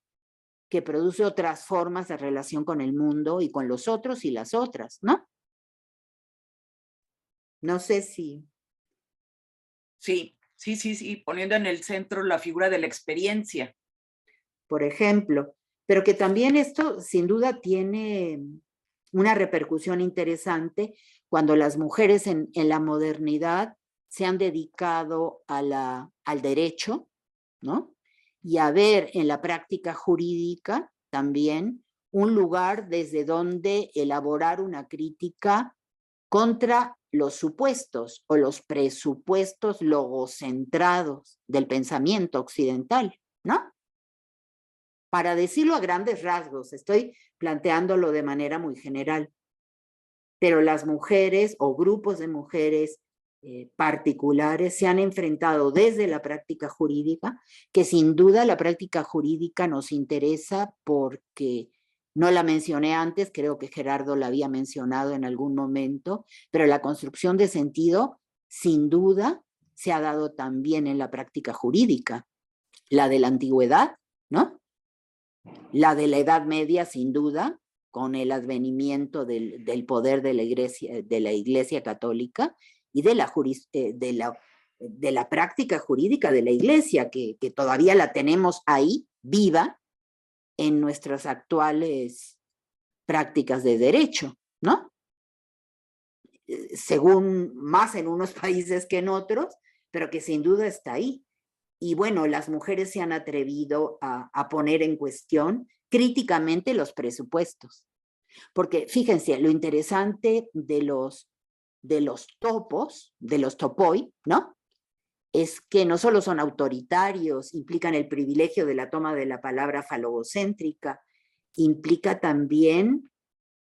que produce otras formas de relación con el mundo y con los otros y las otras, ¿no? No sé si... Sí, poniendo en el centro la figura de la experiencia. Por ejemplo, pero que también esto sin duda tiene una repercusión interesante cuando las mujeres en la modernidad se han dedicado al derecho, ¿no? Y a ver en la práctica jurídica también un lugar desde donde elaborar una crítica contra los supuestos o los presupuestos logocentrados del pensamiento occidental, ¿no? Para decirlo a grandes rasgos, estoy planteándolo de manera muy general, pero las mujeres o grupos de mujeres particulares se han enfrentado desde la práctica jurídica, que sin duda la práctica jurídica nos interesa porque no la mencioné antes, creo que Gerardo la había mencionado en algún momento, pero la construcción de sentido sin duda se ha dado también en la práctica jurídica, la de la antigüedad, ¿no? La de la Edad Media, sin duda, con el advenimiento del poder de la Iglesia Católica y de la práctica jurídica de la Iglesia, que todavía la tenemos ahí, viva, en nuestras actuales prácticas de derecho, ¿no? Según más en unos países que en otros, pero que sin duda está ahí. Y bueno, las mujeres se han atrevido a poner en cuestión críticamente los presupuestos. Porque fíjense, lo interesante de los topos, de los topoi, ¿no? Es que no solo son autoritarios, implican el privilegio de la toma de la palabra falogocéntrica, implica también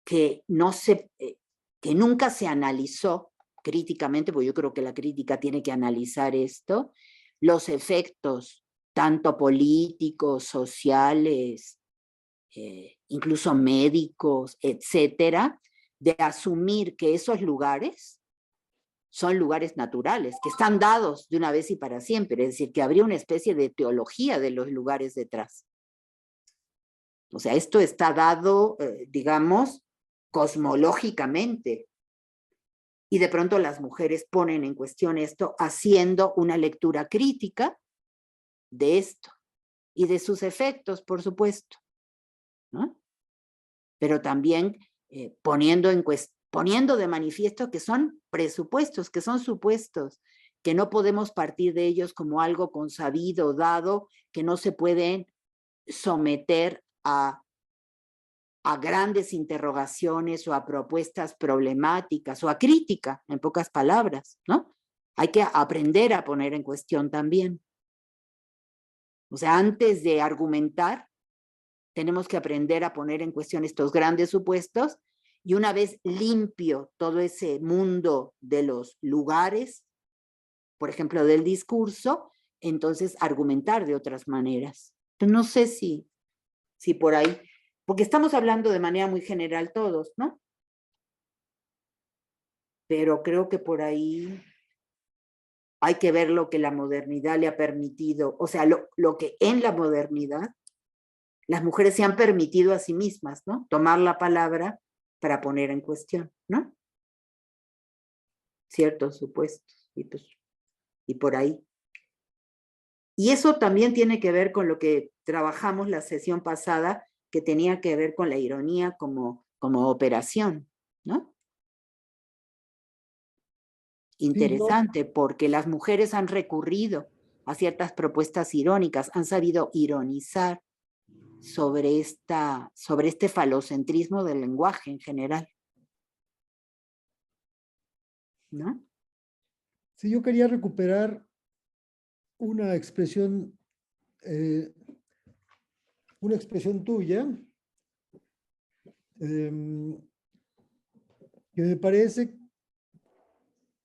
que nunca se analizó críticamente, porque yo creo que la crítica tiene que analizar esto, los efectos tanto políticos, sociales, incluso médicos, etcétera, de asumir que esos lugares son lugares naturales, que están dados de una vez y para siempre, es decir, que habría una especie de teología de los lugares detrás. O sea, esto está dado, digamos, cosmológicamente. Y de pronto las mujeres ponen en cuestión esto haciendo una lectura crítica de esto y de sus efectos, por supuesto, ¿no? Pero también poniendo de manifiesto que son presupuestos, que son supuestos, que no podemos partir de ellos como algo consabido, dado, que no se pueden someter a grandes interrogaciones o a propuestas problemáticas o a crítica, en pocas palabras, ¿no? Hay que aprender a poner en cuestión también. O sea, antes de argumentar, tenemos que aprender a poner en cuestión estos grandes supuestos y una vez limpio todo ese mundo de los lugares, por ejemplo, del discurso, entonces argumentar de otras maneras. No sé si por ahí, porque estamos hablando de manera muy general todos, ¿no? Pero creo que por ahí hay que ver lo que la modernidad le ha permitido, o sea, lo que en la modernidad las mujeres se han permitido a sí mismas, ¿no? Tomar la palabra para poner en cuestión, ¿no? Ciertos supuestos y por ahí. Y eso también tiene que ver con lo que trabajamos la sesión pasada, que tenía que ver con la ironía como operación, ¿no? Interesante, porque las mujeres han recurrido a ciertas propuestas irónicas, han sabido ironizar sobre este falocentrismo del lenguaje en general, ¿no? Sí, yo quería recuperar una expresión tuya, que me parece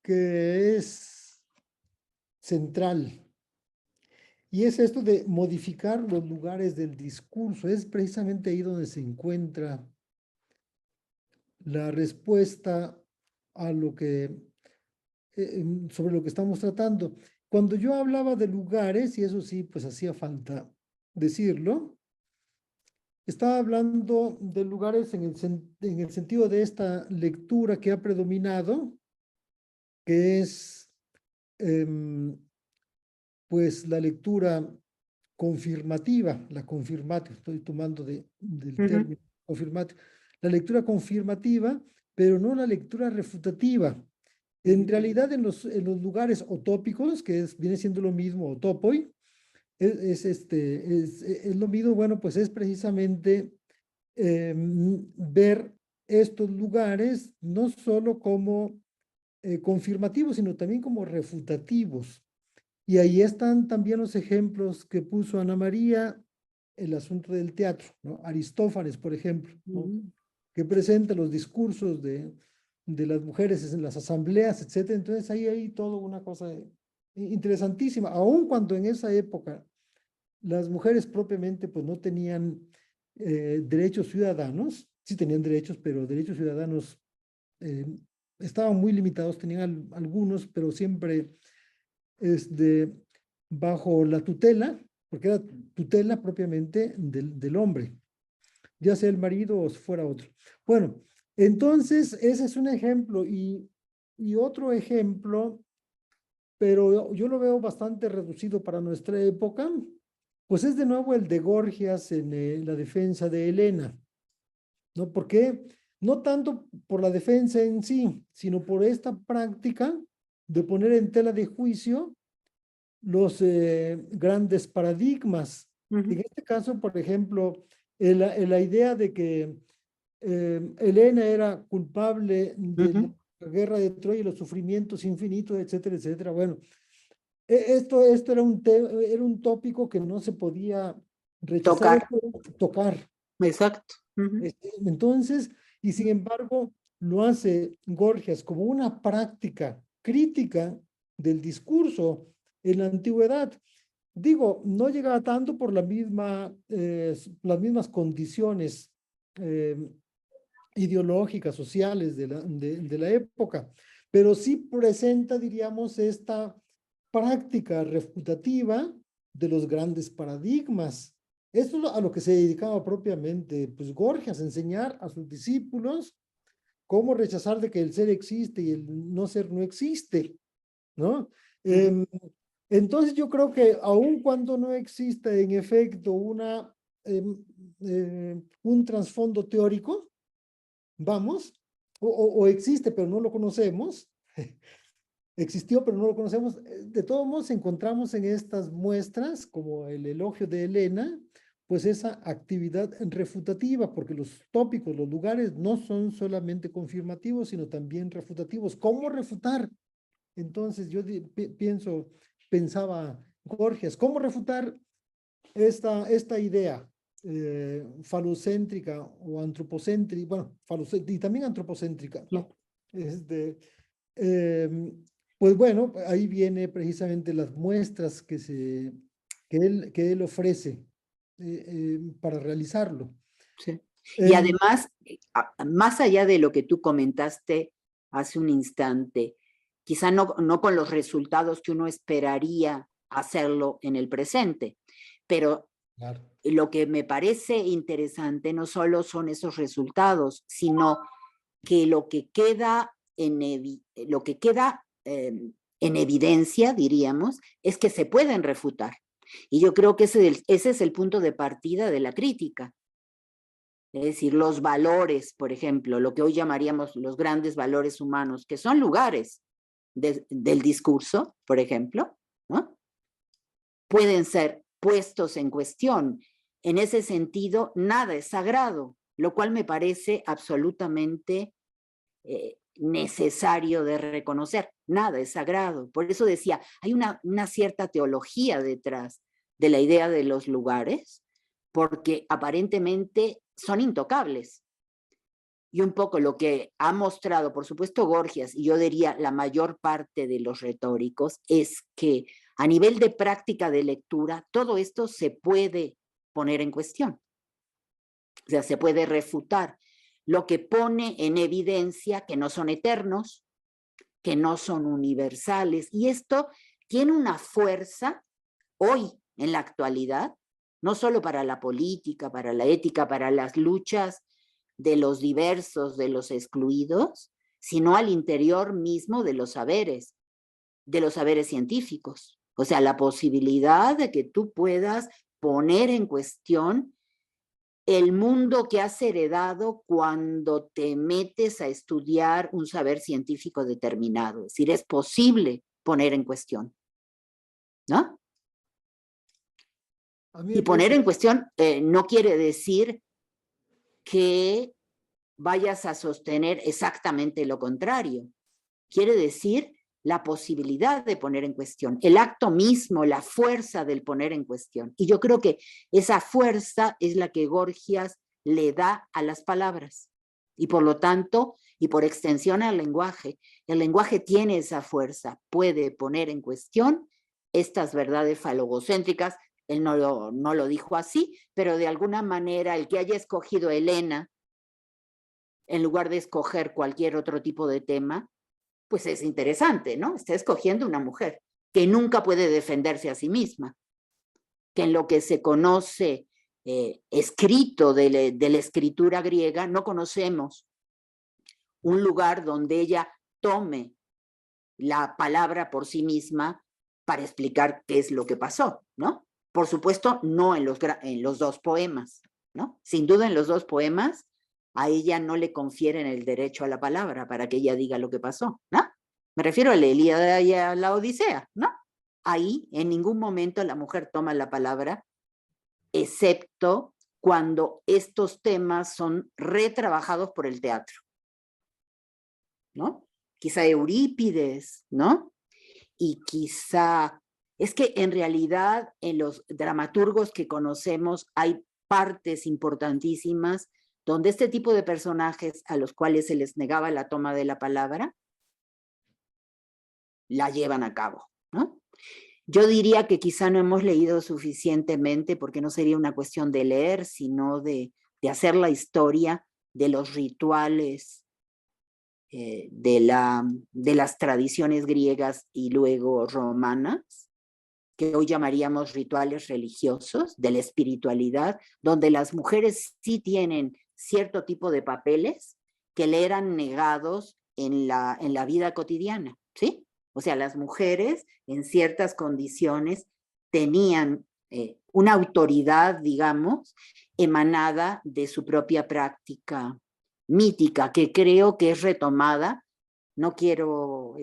que es central. Y es esto de modificar los lugares del discurso. Es precisamente ahí donde se encuentra la respuesta a lo que, sobre lo que estamos tratando. Cuando yo hablaba de lugares, y eso sí, pues hacía falta decirlo, estaba hablando de lugares en el sentido de esta lectura que ha predominado, que es pues la lectura confirmativa, estoy tomando del término confirmativa, la lectura confirmativa, pero no la lectura refutativa. En realidad, en los lugares utópicos, que viene siendo lo mismo, topoi, es lo mismo, bueno, pues es precisamente ver estos lugares no solo como confirmativos, sino también como refutativos. Y ahí están también los ejemplos que puso Ana María, el asunto del teatro, ¿no? Aristófanes, por ejemplo, ¿no? Que presenta los discursos de las mujeres en las asambleas, etc. Entonces ahí hay toda una cosa interesantísima, aun cuando en esa época las mujeres propiamente pues no tenían derechos ciudadanos, sí tenían derechos, pero derechos ciudadanos estaban muy limitados, tenían algunos, pero siempre bajo la tutela, porque era tutela propiamente del hombre, ya sea el marido o fuera otro. Bueno, entonces ese es un ejemplo y otro ejemplo, pero yo lo veo bastante reducido para nuestra época, pues es de nuevo el de Gorgias en la defensa de Helena, ¿no? ¿Por qué? No tanto por la defensa en sí, sino por esta práctica de poner en tela de juicio los grandes paradigmas. En este caso, por ejemplo, la idea de que Helena era culpable de la guerra de Troya y los sufrimientos infinitos, etcétera, etcétera. Bueno, esto era un tópico que no se podía rechazar, tocar. Exacto. Entonces, y sin embargo, lo hace Gorgias como una práctica crítica del discurso en la antigüedad. Digo, no llegaba tanto por las mismas condiciones ideológicas, sociales de la época, pero sí presenta, diríamos, esta práctica refutativa de los grandes paradigmas. Esto es a lo que se dedicaba propiamente, pues, Gorgias, enseñar a sus discípulos cómo rechazar de que el ser existe y el no ser no existe, ¿no? Entonces yo creo que aun cuando no exista en efecto un trasfondo teórico, vamos, o existe pero no lo conocemos, existió pero no lo conocemos, de todos modos encontramos en estas muestras, como el elogio de Helena, pues esa actividad refutativa, porque los tópicos, los lugares no son solamente confirmativos, sino también refutativos. ¿Cómo refutar? Entonces yo pensaba, Gorgias, ¿cómo refutar esta idea falocéntrica o antropocéntrica, bueno, y también antropocéntrica? No. Pues bueno, ahí viene precisamente las muestras que él ofrece para realizarlo. Sí. Y además, más allá de lo que tú comentaste hace un instante, quizá no con los resultados que uno esperaría hacerlo en el presente, pero claro, lo que me parece interesante no solo son esos resultados, sino que lo que queda en evidencia, diríamos, es que se pueden refutar. Y yo creo que ese es el punto de partida de la crítica. Es decir, los valores, por ejemplo, lo que hoy llamaríamos los grandes valores humanos, que son lugares del discurso, por ejemplo, ¿no? Pueden ser puestos en cuestión. En ese sentido, nada es sagrado, lo cual me parece absolutamente necesario de reconocer. Nada es sagrado. Por eso decía, hay una cierta teología detrás de la idea de los lugares, porque aparentemente son intocables. Y un poco lo que ha mostrado, por supuesto, Gorgias, y yo diría la mayor parte de los retóricos, es que a nivel de práctica de lectura, todo esto se puede poner en cuestión. O sea, se puede refutar, lo que pone en evidencia que no son eternos, que no son universales. Y esto tiene una fuerza hoy, en la actualidad, no solo para la política, para la ética, para las luchas de los diversos, de los excluidos, sino al interior mismo de los saberes científicos. O sea, la posibilidad de que tú puedas poner en cuestión el mundo que has heredado cuando te metes a estudiar un saber científico determinado. Es decir, es posible poner en cuestión, ¿no? A mí Y me poner parece, en cuestión no quiere decir que vayas a sostener exactamente lo contrario. Quiere decir la posibilidad de poner en cuestión, el acto mismo, la fuerza del poner en cuestión. Y yo creo que esa fuerza es la que Gorgias le da a las palabras. Y por lo tanto, y por extensión al lenguaje, el lenguaje tiene esa fuerza, puede poner en cuestión estas verdades falogocéntricas. Él no lo dijo así, pero de alguna manera el que haya escogido Helena en lugar de escoger cualquier otro tipo de tema, pues es interesante, ¿no? Está escogiendo una mujer que nunca puede defenderse a sí misma, que en lo que se conoce escrito de la escritura griega, no conocemos un lugar donde ella tome la palabra por sí misma para explicar qué es lo que pasó, ¿no? Por supuesto, no en los dos poemas, ¿no? Sin duda en los dos poemas a ella no le confieren el derecho a la palabra para que ella diga lo que pasó, ¿no? Me refiero a la Ilíada y a la Odisea, ¿no? Ahí en ningún momento la mujer toma la palabra, excepto cuando estos temas son retrabajados por el teatro, ¿no? Quizá Eurípides, ¿no? Y quizá, es que en realidad en los dramaturgos que conocemos hay partes importantísimas donde este tipo de personajes a los cuales se les negaba la toma de la palabra, la llevan a cabo, ¿no? Yo diría que quizá no hemos leído suficientemente, porque no sería una cuestión de leer, sino de hacer la historia de los rituales de las tradiciones griegas y luego romanas, que hoy llamaríamos rituales religiosos, de la espiritualidad, donde las mujeres sí tienen cierto tipo de papeles que le eran negados en la vida cotidiana, ¿sí? O sea, las mujeres en ciertas condiciones tenían una autoridad, digamos, emanada de su propia práctica mítica, que creo que es retomada, no quiero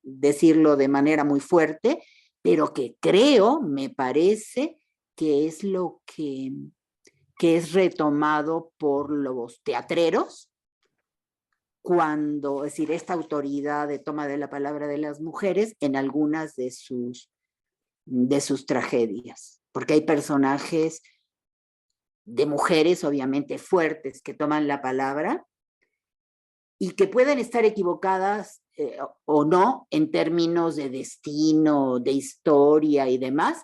decirlo de manera muy fuerte, pero que creo, me parece, que es lo que es retomado por los teatreros, cuando, es decir, esta autoridad de toma de la palabra de las mujeres en algunas de sus tragedias, porque hay personajes de mujeres obviamente fuertes que toman la palabra y que pueden estar equivocadas o no en términos de destino, de historia y demás,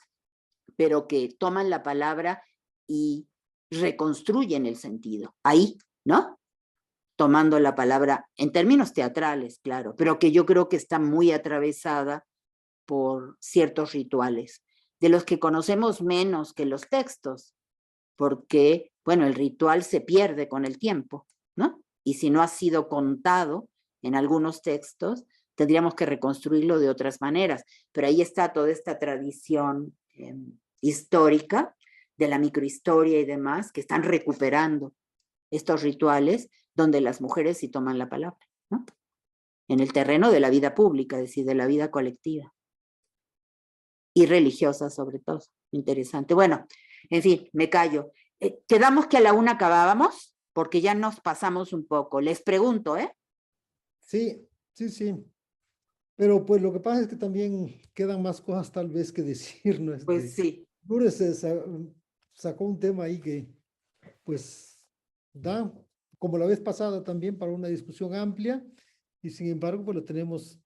pero que toman la palabra y reconstruyen el sentido. Ahí, ¿no? Tomando la palabra en términos teatrales, claro, pero que yo creo que está muy atravesada por ciertos rituales, de los que conocemos menos que los textos, porque, bueno, el ritual se pierde con el tiempo, ¿no? Y si no ha sido contado en algunos textos, tendríamos que reconstruirlo de otras maneras. Pero ahí está toda esta tradición histórica de la microhistoria y demás, que están recuperando estos rituales donde las mujeres sí toman la palabra, ¿no? En el terreno de la vida pública, es decir, de la vida colectiva. Y religiosa sobre todo. Interesante. Bueno, en fin, me callo. Quedamos que a la 1 acabábamos, porque ya nos pasamos un poco. Les pregunto, ¿eh? sí, sí, sí. Pero pues lo que pasa es que también quedan más cosas tal vez que decir, ¿no? Pues sí. Lourdes sacó un tema ahí que pues da, como la vez pasada también, para una discusión amplia, y sin embargo pues lo tenemos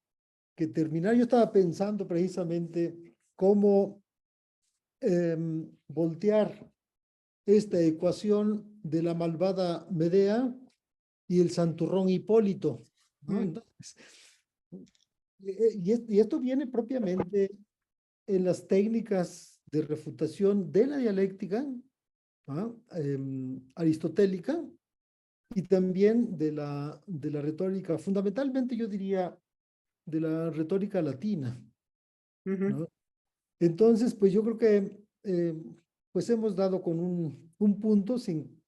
que terminar. Yo estaba pensando precisamente cómo voltear esta ecuación de la malvada Medea y el santurrón Hipólito, ¿no? Entonces, y esto viene propiamente en las técnicas de refutación de la dialéctica aristotélica y también de la retórica, fundamentalmente yo diría de la retórica latina, ¿no? Entonces, pues yo creo que pues hemos dado con un punto sin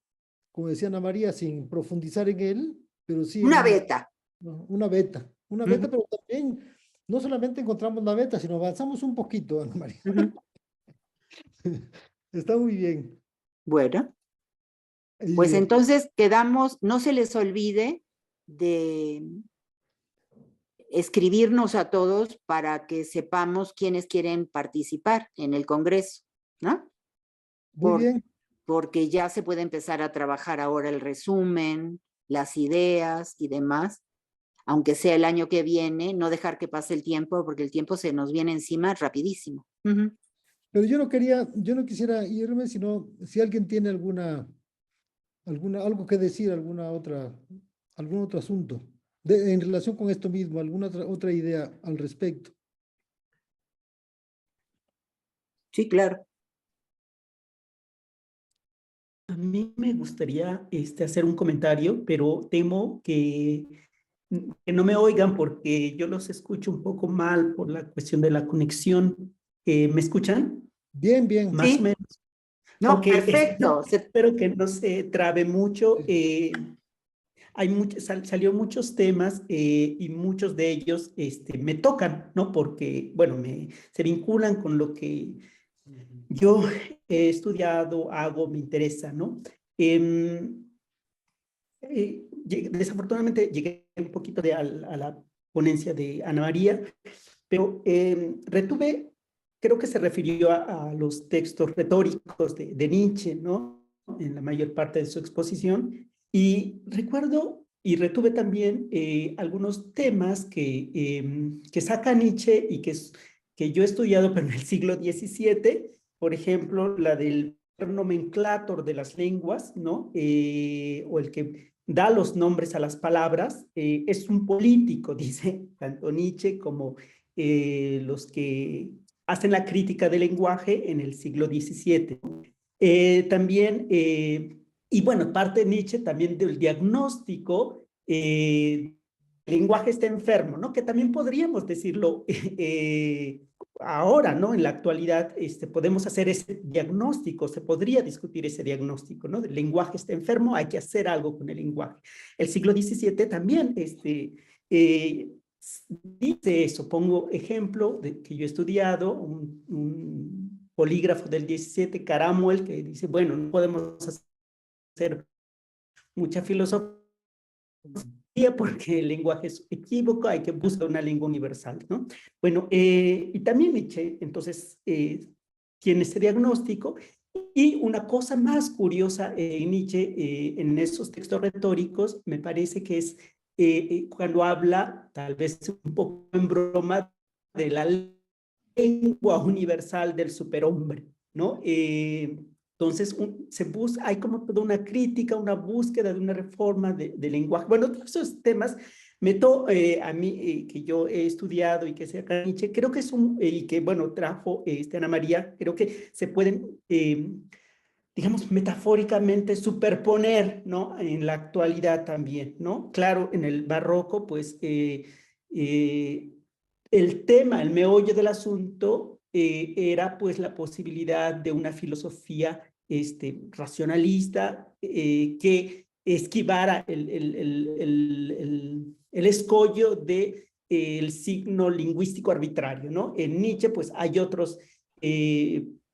como decía Ana María, sin profundizar en él, pero sí Una beta. una beta, pero también no solamente encontramos la beta, sino avanzamos un poquito, Ana María. Está muy bien. Bueno, Y, pues entonces quedamos, no se les olvide de escribirnos a todos para que sepamos quiénes quieren participar en el Congreso, ¿no? muy bien. Porque ya se puede empezar a trabajar ahora el resumen, las ideas y demás, aunque sea el año que viene, no dejar que pase el tiempo, porque el tiempo se nos viene encima rapidísimo. Pero yo no quisiera irme, sino si alguien tiene algo que decir, algún otro asunto en relación con esto mismo, alguna otra idea al respecto. Sí, claro. A mí me gustaría hacer un comentario, pero temo que no me oigan porque yo los escucho un poco mal por la cuestión de la conexión. ¿Me escuchan? Bien, bien. Más o Sí, menos. no, Ok, perfecto. espero que no se trabe mucho. Salió muchos temas y muchos de ellos me tocan, ¿no? Porque, bueno, se vinculan con lo que yo he estudiado, hago, me interesa, ¿no? Desafortunadamente llegué un poquito a la ponencia de Ana María, pero retuve, creo que se refirió a los textos retóricos de Nietzsche, ¿no? En la mayor parte de su exposición. Y recuerdo y retuve también algunos temas que saca Nietzsche y que yo he estudiado, pero en el siglo XVII, por ejemplo, la del nomenclátor de las lenguas, ¿no? O el que da los nombres a las palabras, es un político, dice tanto Nietzsche como los que hacen la crítica del lenguaje en el siglo XVII. También, y bueno, parte de Nietzsche también del diagnóstico, el lenguaje está enfermo, ¿no? Que también podríamos decirlo ahora, ¿no? En la actualidad, podemos hacer ese diagnóstico, se podría discutir ese diagnóstico, ¿no? El lenguaje está enfermo, hay que hacer algo con el lenguaje. El siglo XVII también, dice eso. Pongo ejemplo que yo he estudiado, un polígrafo del 17, Caramuel, que dice, bueno, no podemos hacer mucha filosofía porque el lenguaje es equívoco, hay que buscar una lengua universal, ¿no? Bueno, y también Nietzsche, entonces, tiene ese diagnóstico. Y una cosa más curiosa en Nietzsche, en esos textos retóricos, me parece que es cuando habla, tal vez un poco en broma, de la lengua universal del superhombre, ¿no? Entonces, hay como toda una crítica, una búsqueda de una reforma de lenguaje. Bueno, todos esos temas, a mí, que yo he estudiado y que se acá Nietzsche, creo que y que, bueno, trajo Ana María, creo que se pueden, digamos, metafóricamente superponer, ¿no? En la actualidad también, ¿no? Claro, en el barroco, pues, el tema, el meollo del asunto era pues la posibilidad de una filosofía racionalista que esquivara el escollo del signo lingüístico arbitrario, ¿no? En Nietzsche pues hay otros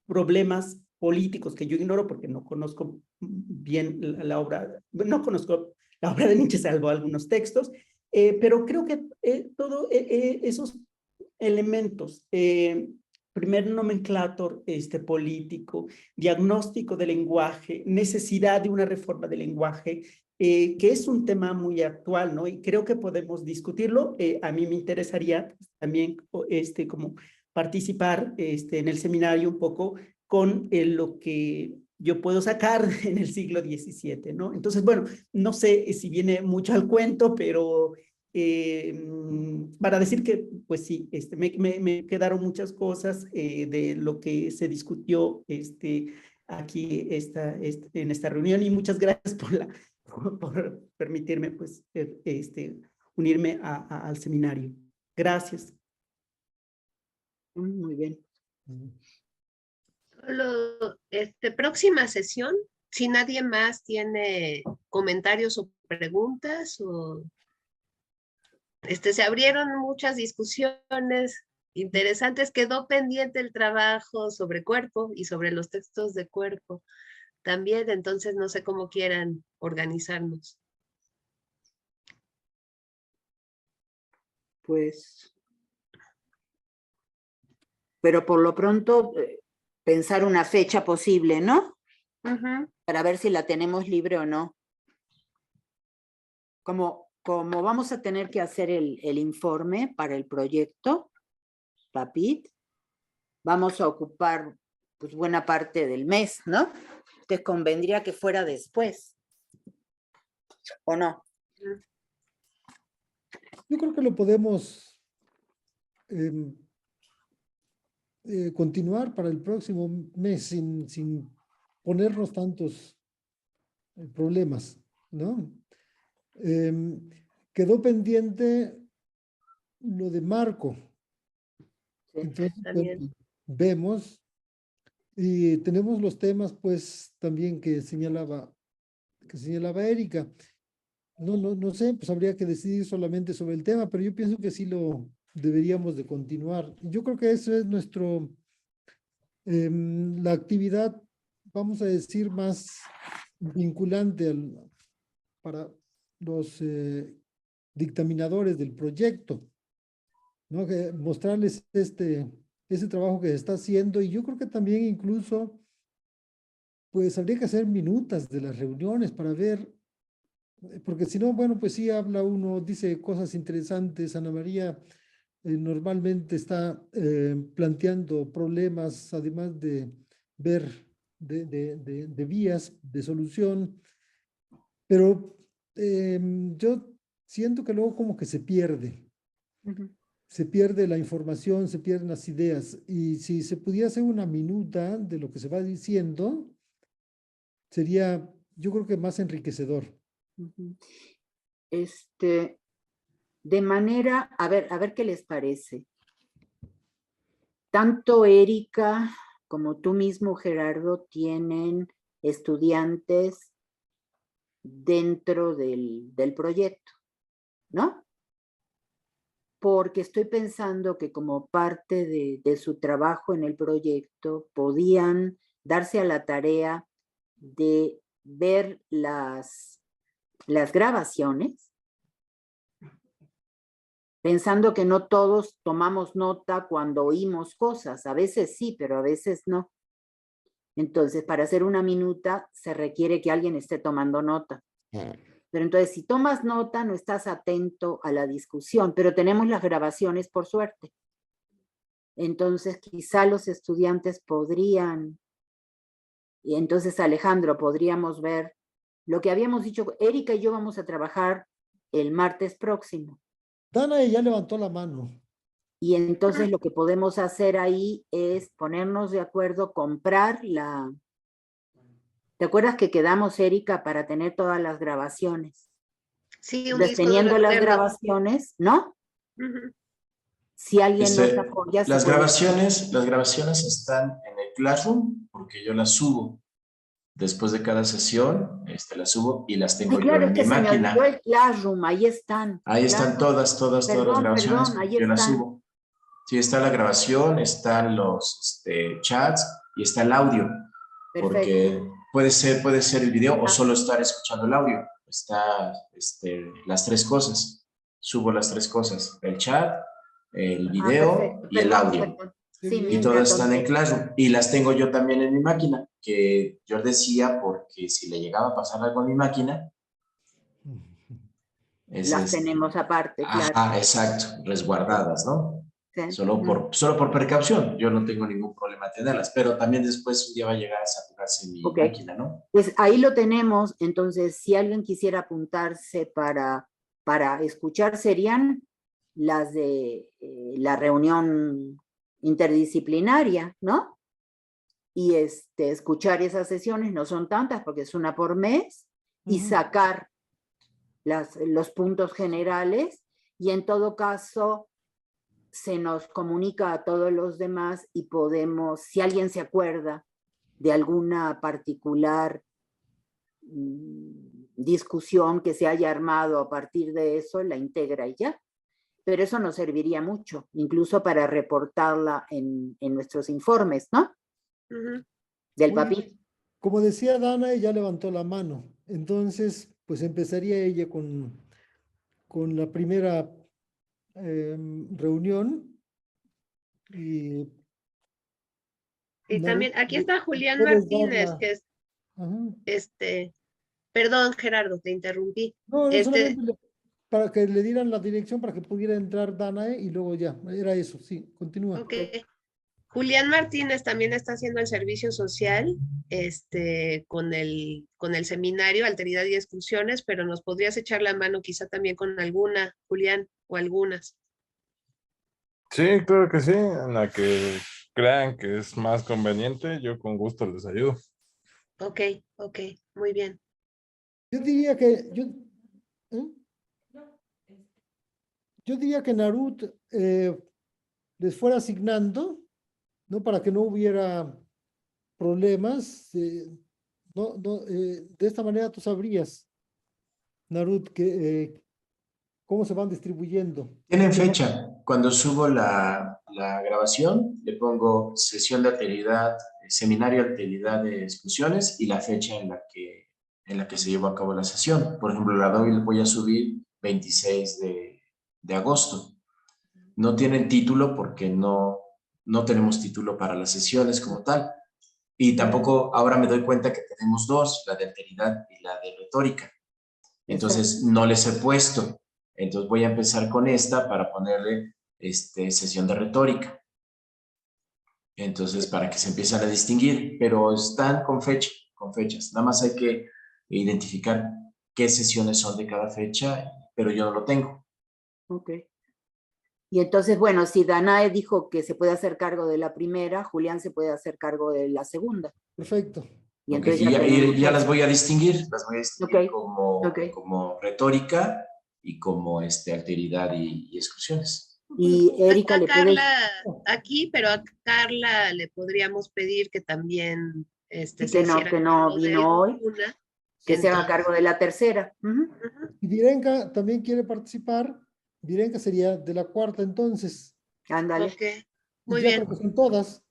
problemas políticos que yo ignoro porque no conozco bien la obra, no conozco la obra de Nietzsche salvo algunos textos, pero creo que todos esos elementos, primer nomenclátor político, diagnóstico del lenguaje, necesidad de una reforma del lenguaje, que es un tema muy actual, ¿no? Y creo que podemos discutirlo. A mí me interesaría también como participar en el seminario un poco con lo que yo puedo sacar en el siglo XVII, ¿no? Entonces, bueno, no sé si viene mucho al cuento, pero para decir que, pues sí, me quedaron muchas cosas de lo que se discutió aquí en esta reunión y muchas gracias por permitirme, pues, unirme al seminario. Gracias. Muy bien. Próxima sesión, Si nadie más tiene comentarios o preguntas, o se abrieron muchas discusiones interesantes, quedó pendiente el trabajo sobre cuerpo y sobre los textos de cuerpo también, entonces no sé cómo quieran organizarnos. Pues, pero por lo pronto pensar una fecha posible, ¿no? Ujú. Para ver si la tenemos libre o no. Como vamos a tener que hacer el informe para el proyecto, PAPIT, vamos a ocupar pues buena parte del mes, ¿no? Te convendría que fuera después, ¿o no? Yo creo que lo podemos continuar para el próximo mes sin ponernos tantos problemas, ¿no? Quedó pendiente lo de Marco. Sí. Entonces, También. bueno, vemos y tenemos los temas, pues, también que señalaba Erika. No sé, pues habría que decidir solamente sobre el tema, pero yo pienso que sí lo deberíamos de continuar. Yo creo que eso es la actividad, vamos a decir, más vinculante para los dictaminadores del proyecto, ¿no? Que mostrarles ese trabajo que se está haciendo, y yo creo que también incluso, pues habría que hacer minutas de las reuniones para ver, porque si no, bueno, pues sí habla uno, dice cosas interesantes. Ana María normalmente está planteando problemas, además de ver de vías de solución, pero yo siento que luego como que se pierde la información, se pierden las ideas, y si se pudiera hacer una minuta de lo que se va diciendo, sería, yo creo que más enriquecedor. Ujú. De manera, a ver qué les parece. Tanto Erika como tú mismo, Gerardo, tienen estudiantes dentro del proyecto, ¿no? Porque estoy pensando que como parte de su trabajo en el proyecto, podían darse a la tarea de ver las grabaciones, pensando que no todos tomamos nota cuando oímos cosas. A veces sí, pero a veces no. Entonces, para hacer una minuta se requiere que alguien esté tomando nota. Pero entonces, si tomas nota, no estás atento a la discusión, pero tenemos las grabaciones por suerte. Entonces, quizá los estudiantes podrían, y entonces Alejandro, podríamos ver lo que habíamos dicho. Erika y yo vamos a trabajar el martes próximo. Dana ya levantó la mano. Y entonces lo que podemos hacer ahí es ponernos de acuerdo, comprar ¿Te acuerdas que quedamos, Erika, para tener todas las grabaciones? Sí, un Entonces, disco de teniendo las recuerdo. grabaciones, ¿no? Ujú. Si alguien nos apoya, las grabaciones están en el Classroom, porque yo las subo. Después de cada sesión, las subo y las tengo Ay, yo claro, en es mi que se me olvidó máquina. el Classroom, ahí están. Ahí están Claro. todas las grabaciones, Perdón, ahí yo las están. subo. Sí, está la grabación, están los chats y está el audio. Perfecto. Porque puede ser el video o solo estar escuchando el audio. Está las tres cosas. Subo las tres cosas: el chat, el video Perfecto. y el Perdón, audio. perdón. Qué Sí, bien. Y me todas están en atonté. Classroom. Y las tengo yo también en mi máquina, que yo decía, porque si le llegaba a pasar algo a mi máquina, Las tenemos aparte, claro. Ajá, exacto, resguardadas, ¿no? Sí. Solo por precaución, yo no tengo ningún problema en tenerlas, pero también después un día va a llegar a saturarse mi Ok. máquina, ¿no? Pues ahí lo tenemos. Entonces, si alguien quisiera apuntarse para escuchar, serían las de la reunión interdisciplinaria, ¿no? Y escuchar esas sesiones, no son tantas porque es una por mes, y sacar los puntos generales, y en todo caso se nos comunica a todos los demás y podemos, si alguien se acuerda de alguna particular discusión que se haya armado a partir de eso, la integra y ya. Pero eso nos serviría mucho, incluso para reportarla en nuestros informes, ¿no? Ujú. Del Muy PAPI. Como decía Dana, ella levantó la mano. Entonces, pues empezaría ella con la primera reunión. Y Y Naruto, también, aquí está Julián puedes dar Martínez, que es, Ajá. perdón, Gerardo, te interrumpí. No, no, Este, solamente para que le dieran la dirección para que pudiera entrar Danae y luego ya, era eso, sí, continúa. ok. Julián Martínez también está haciendo el servicio social, con el seminario Alteridad y Exclusiones, pero nos podrías echar la mano quizá también con alguna, Julián, o algunas. Sí, claro que sí, en la que crean que es más conveniente, yo con gusto les ayudo. Ok, muy bien. Yo diría que, ¿eh? Yo diría que Naruto les fuera asignando, ¿no? Para que no hubiera problemas. De esta manera tú sabrías, Naruto, cómo se van distribuyendo. Tienen fecha. Cuando subo la grabación, le pongo sesión de alteridad, seminario de alteridad de exclusiones y la fecha en la que se llevó a cabo la sesión. Por ejemplo, la doy, voy a subir 26 de agosto. No tienen título porque no tenemos título para las sesiones como tal. Y tampoco ahora me doy cuenta que tenemos dos, la de alteridad y la de retórica. Entonces no les he puesto. Entonces voy a empezar con esta para ponerle sesión de retórica. Entonces para que se empiecen a distinguir, pero están con fechas. Nada más hay que identificar qué sesiones son de cada fecha, pero yo no lo tengo. Ok. Y entonces, bueno, si Danae dijo que se puede hacer cargo de la primera, Julián se puede hacer cargo de la segunda. Perfecto. Y Ok, entonces ya las voy a distinguir, Ok, como retórica y como alteridad y exclusiones. Y Erika, Está ¿le puedes? Carla aquí, pero a Carla le podríamos pedir que también Sí, se hiciera que no cargo de vino hoy, una. que se haga Entonces, cargo de la tercera. Ujú. ujú, Y Virenka también quiere participar. Virenka sería de la cuarta entonces. Ándale. ok, Y muy ya bien. creo que son todas.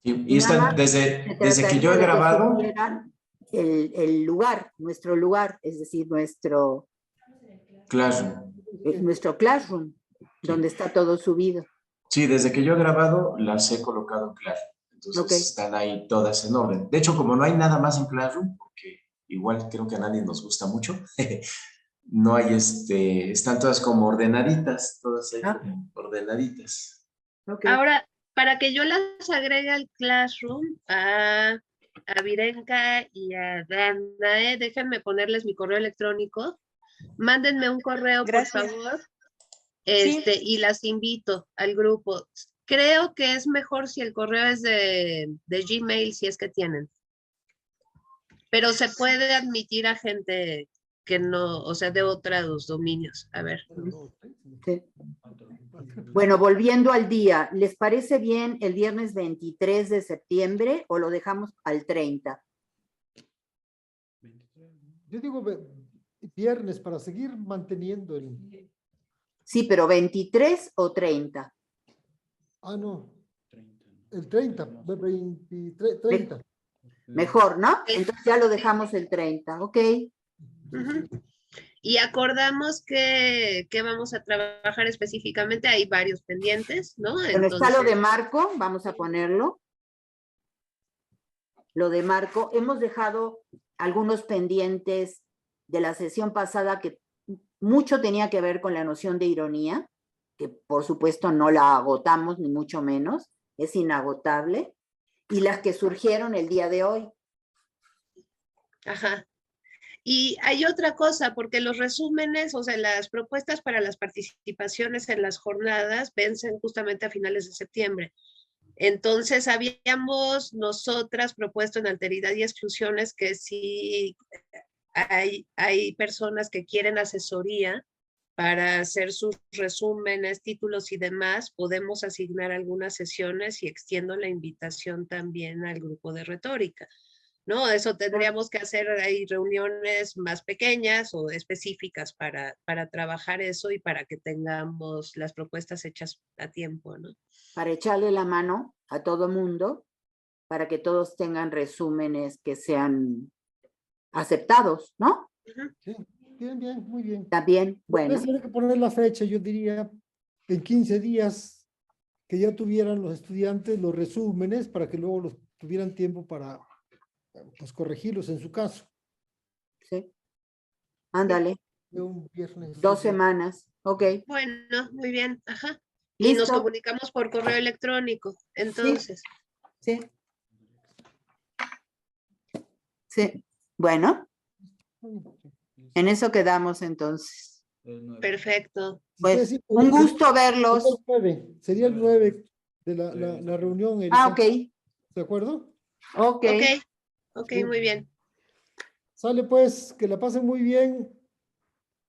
Y Y nada están, más se desde que yo trataría he de que grabado, supieran el lugar, nuestro lugar, es decir, nuestro classroom, donde está todo subido. sí, desde que yo he grabado las he colocado en Classroom. Entonces Ok. están ahí todas en orden. De hecho, como no hay nada más en Classroom, porque igual creo que a nadie nos gusta mucho, no hay están todas como ordenaditas, todas ahí como ordenaditas. Okay. Ahora, para que yo las agregue al Classroom, a Virenka y a Danae, déjenme ponerles mi correo electrónico. Mándenme un correo, Gracias. por favor. Sí. Y las invito al grupo. Creo que es mejor si el correo es de Gmail, si es que tienen. Pero se puede admitir a gente que no, o sea, de otros dominios. A ver. Sí. Bueno, volviendo al día, ¿les parece bien el viernes 23 de septiembre o lo dejamos al 30? Yo digo viernes para seguir manteniendo el... Sí, pero 23 o 30. Ah, no. El 30, 23, 30. Mejor, ¿no? Entonces ya lo dejamos el 30, ok. Uh-huh. Y acordamos que vamos a trabajar específicamente, hay varios pendientes, ¿no? Bueno, está lo de Marco, vamos a ponerlo. Lo de Marco, hemos dejado algunos pendientes de la sesión pasada que mucho tenía que ver con la noción de ironía, que por supuesto no la agotamos, ni mucho menos, es inagotable, y las que surgieron el día de hoy. Ajá. Y hay otra cosa, porque los resúmenes, o sea, las propuestas para las participaciones en las jornadas vencen justamente a finales de septiembre. Entonces, habíamos nosotras propuesto en Alteridad y Exclusiones que si hay personas que quieren asesoría para hacer sus resúmenes, títulos y demás, podemos asignar algunas sesiones y extiendo la invitación también al grupo de retórica. ¿no? Eso tendríamos que hacer ahí reuniones más pequeñas o específicas para trabajar eso y para que tengamos las propuestas hechas a tiempo, ¿no? Para echarle la mano a todo mundo, para que todos tengan resúmenes que sean aceptados, ¿no? Sí, bien, bien, muy bien. También, bueno, Tal vez habría que poner la fecha, yo diría, en 15 días, que ya tuvieran los estudiantes los resúmenes para que luego los tuvieran tiempo para pues, corregirlos en su caso. sí. Ándale, De un viernes. 2 semanas, ok. Bueno, muy bien, ajá. Y nos ¿Listo? comunicamos por correo electrónico, entonces. Sí. Sí. Bueno, en eso quedamos entonces. Perfecto. Pues, Sí, un gusto verlos. Sería el 9 de la reunión. Ah, Erika. ok, ¿De acuerdo? ok. Ok, Sí. muy bien. Sale pues, que la pasen muy bien.